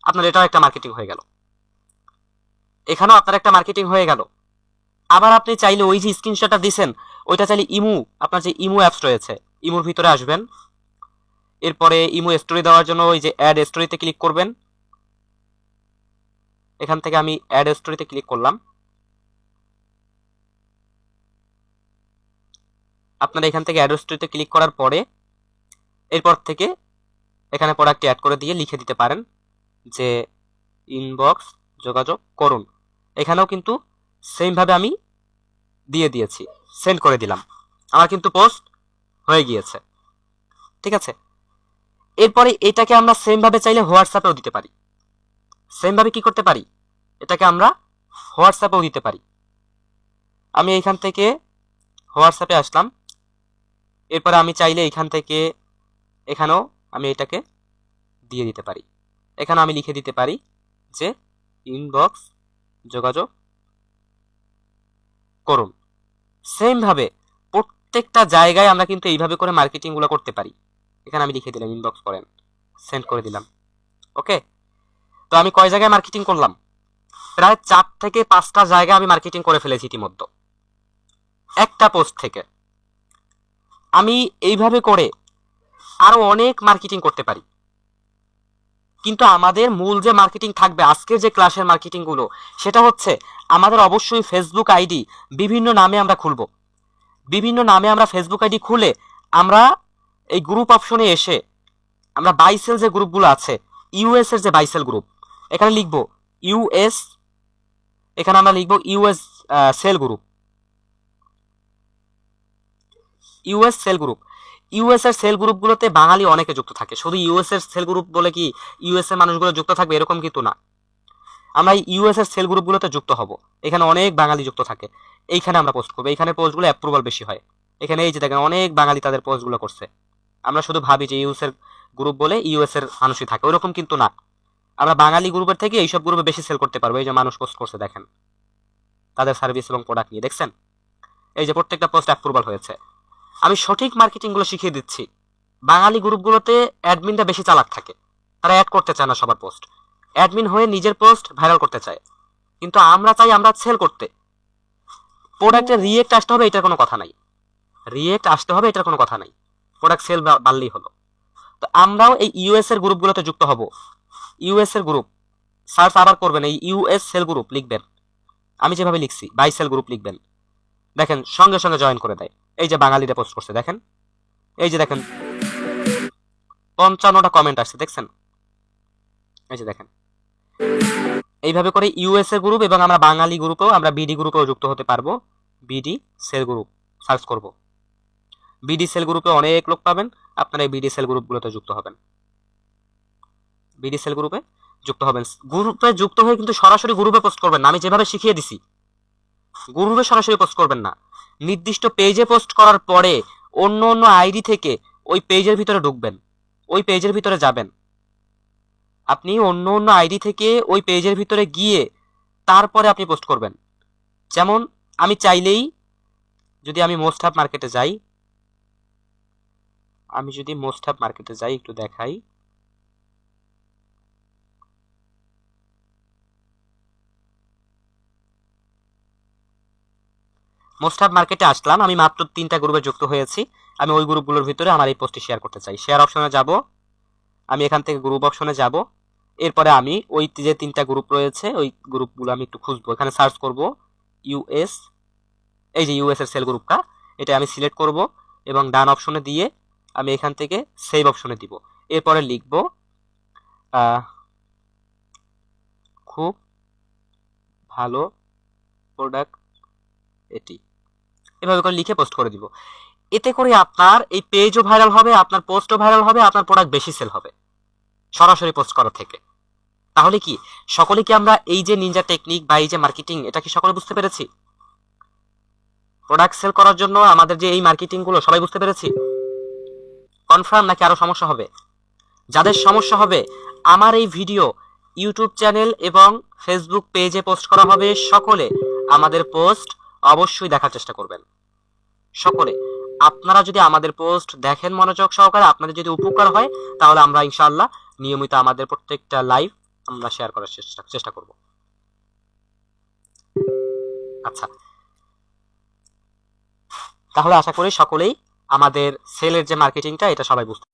আপনার এটাও একটা মার্কেটিং হয়ে গেল, এখানেও আপনার একটা মার্কেটিং হয়ে গেল। আবার আপনি চাইলে ওই যে স্ক্রিনশটটা দিছেন ওইটা চাইলে ইমু, আপনার যে ইমু অ্যাপস রয়েছে ইমুর ভিতরে আসবেন, এরপরে ইমু স্টোরি দেওয়ার জন্য ওই যে অ্যাড স্টোরিতে ক্লিক করবেন। এখান থেকে আমি অ্যাড স্টোরিতে ক্লিক করলাম। আপনারা এখান থেকে অ্যাড স্টোরিতে ক্লিক করার পরে এরপর থেকে এখানে প্রোডাক্টটি অ্যাড করে দিয়ে লিখে দিতে পারেন যে ইনবক্স যোগাযোগ করুন। এখানেও কিন্তু সেমভাবে আমি দিয়ে দিয়েছি, সেন্ড করে দিলাম, আমার কিন্তু পোস্ট হয়ে গিয়েছে। ঠিক আছে, এরপরে এটাকে আমরা সেমভাবে চাইলে হোয়াটসঅ্যাপেও দিতে পারি। সেমভাবে কি করতে পারি, এটাকে আমরা হোয়াটসঅ্যাপেও দিতে পারি। আমি এখান থেকে হোয়াটসঅ্যাপে আসলাম, এরপরে আমি চাইলে এখান থেকে এখানেও আমি এটাকে দিয়ে দিতে পারি। এখানে আমি লিখে দিতে পারি যে ইনবক্স যোগাযোগ করুন। সেমভাবে প্রত্যেকটা জায়গায় আমরা কিন্তু এইভাবে করে মার্কেটিংগুলো করতে পারি। এখানে আমি লিখে দিলাম ইনবক্স করেন, সেন্ড করে দিলাম। ওকে, তো আমি কয় জায়গায় মার্কেটিং করলাম? প্রায় 4 থেকে 5টা জায়গায় আমি মার্কেটিং করে ফেলেছি ইতিমধ্যে একটা পোস্ট থেকে। আমি এইভাবে করে আরো অনেক মার্কেটিং করতে পারি, কিন্তু আমাদের মূল যে মার্কেটিং থাকবে আজকের যে ক্লাসের মার্কেটিং গুলো সেটা হচ্ছে আমাদের অবশ্যই ফেসবুক আইডি বিভিন্ন নামে আমরা খুলব। বিভিন্ন নামে আমরা ফেসবুক আইডি খুলে আমরা এই গ্রুপ অপশনে এসে আমরা বাইসেল যে গ্রুপগুলো আছে, ইউএস এর যে বাইসেল গ্রুপ, এখানে লিখব ইউএস, এখানে আমরা লিখব US cell group, US cell group. US এর সেল গ্রুপগুলোতে বাঙালি অনেকে যুক্ত থাকে। শুধু ইউএস এর সেল গ্রুপ বলে কি ইউএস এর মানুষগুলো যুক্ত থাকবে এরকম কিন্তু না। আমরা এই ইউএস এর সেল গ্রুপগুলোতে যুক্ত হব, এখানে অনেক বাঙালি যুক্ত থাকে, এইখানে আমরা পোস্ট করবো। এখানে পোস্টগুলো অ্যাপ্রুভাল বেশি হয়। এখানে এই যে দেখেন অনেক বাঙালি তাদের পোস্টগুলো করছে। আমরা শুধু ভাবি যে ইউএস এর গ্রুপ বলে ইউএস এর মানুষই থাকে, ওরকম কিন্তু না। আমরা বাঙালি গ্রুপের থেকে এইসব গ্রুপে বেশি সেল করতে পারবো। এই যে মানুষ পোস্ট করছে দেখেন তাদের সার্ভিস এবং প্রোডাক্ট নিয়ে, দেখছেন এই যে প্রত্যেকটা পোস্ট অ্যাপ্রুভাল হয়েছে। আমি সঠিক মার্কেটিংগুলো শিখিয়ে দিচ্ছি। বাঙালি গ্রুপগুলোতে অ্যাডমিনটা বেশি চালাক থাকে, তারা অ্যাড করতে চায় না সবার পোস্ট, অ্যাডমিন হয়ে নিজের পোস্ট ভাইরাল করতে চায়। কিন্তু আমরা চাই আমরা সেল করতে। প্রোডাক্টের রিয়েক্ট আসতে হবে এটার কোনো কথা নাই, রিয়েক্ট আসতে হবে এটার কোনো কথা নাই, প্রোডাক্ট সেল বাড়লেই হলো। তো আমরাও এই ইউএস এর গ্রুপগুলোতে যুক্ত হব। ইউএস এর গ্রুপ সার্চ আবার করবেন, এই ইউএস সেল গ্রুপ লিখবেন, আমি যেভাবে লিখছি বাই সেল গ্রুপ লিখবেন, দেখেন সঙ্গে সঙ্গে জয়েন করে দেয়। এই যে বাঙালিরা পোস্ট করছে দেখেন, এই যে দেখেন 55টা কমেন্ট আসছে, দেখছেন এই যে দেখেন। এইভাবে করে ইউএস এর গ্রুপ এবং আমরা বাঙালি গ্রুপেও আমরা বিডি গ্রুপেও যুক্ত হতে পারবো। বিডি সেল গ্রুপ সার্চ করব, বিডি সেল গ্রুপে অনেক লোক পাবেন, আপনারা এই বিডি সেল গ্রুপগুলোতে যুক্ত হবেন। বিডি সেল গ্রুপে যুক্ত হবেন। গ্রুপে যুক্ত হয়ে কিন্তু সরাসরি গ্রুপে পোস্ট করবেন না, আমি যেভাবে শিখিয়ে দিছি গ্রুপে সরাসরি পোস্ট করবেন না। নির্দিষ্ট পেজে পোস্ট করার পরে অন্য অন্য আইডি থেকে ওই পেজের ভিতরে ঢুকবেন, ওই পেজের ভিতরে যাবেন। আপনি অন্য অন্য আইডি থেকে ওই পেজের ভিতরে গিয়ে তারপরে আপনি পোস্ট করবেন। যেমন আমি চাইলেই যদি আমি মোস্ট হাব মার্কেটে যাই, একটু দেখাই। মোস্ট হাব মার্কেটে আসলাম, আমি মাত্র 3টা গ্রুপে যুক্ত হয়েছি। আমি ওই গ্রুপগুলোর ভিতরে আমার এই পোস্টটি শেয়ার করতে চাই। শেয়ার অপশনে যাব, আমি এখান থেকে গ্রুপ অপশনে যাব। এরপরে আমি ওই যে 3টা গ্রুপ রয়েছে ওই গ্রুপগুলো আমি একটু খুঁজবো। এখানে সার্চ করব ইউএস, এই যে ইউএস এর সেল গ্রুপটা, এটা আমি সিলেক্ট করব এবং ডান অপশনে দিয়ে আমি এখান থেকে সেভ অপশনে দিব। এরপরে লিখব খুব ভালো প্রোডাক্ট এটি, এভাবে করে লিখে পোস্ট করে দিব। এতে করে আপনার এই পেজও ভাইরাল হবে, আপনার পোস্টও ভাইরাল হবে, আপনার প্রোডাক্ট বেশি সেল হবে সরাসরি পোস্ট করা থেকে। তাহলে কি সকলে কি আমরা এই যে নিনজা টেকনিক বা এই যে মার্কেটিং, এটা কি সকলে বুঝতে পেরেছি? প্রোডাক্ট সেল করার জন্য আমাদের যে এই মার্কেটিং গুলো সবাই বুঝতে পেরেছি? কনফার্ম নাকি আরো সমস্যা হবে? যাদের সমস্যা হবে, আমার এই ভিডিও ইউটিউব চ্যানেল এবং ফেসবুক পেজে পোস্ট করা হবে, সকলে আমাদের পোস্ট অবশ্যই দেখার চেষ্টা করবেন। সকলে আপনারা যদি আমাদের পোস্ট দেখেন মনোযোগ সহকারে, আপনাদের যদি উপকার হয়, তাহলে আমরা ইনশাআল্লাহ নিয়মিত আমাদের প্রত্যেকটা লাইভ আমরা শেয়ার করার চেষ্টা করব। আচ্ছা, তাহলে আশা করি সকলেই আমাদের সেলের যে মার্কেটিংটা এটা সবাই বুঝতে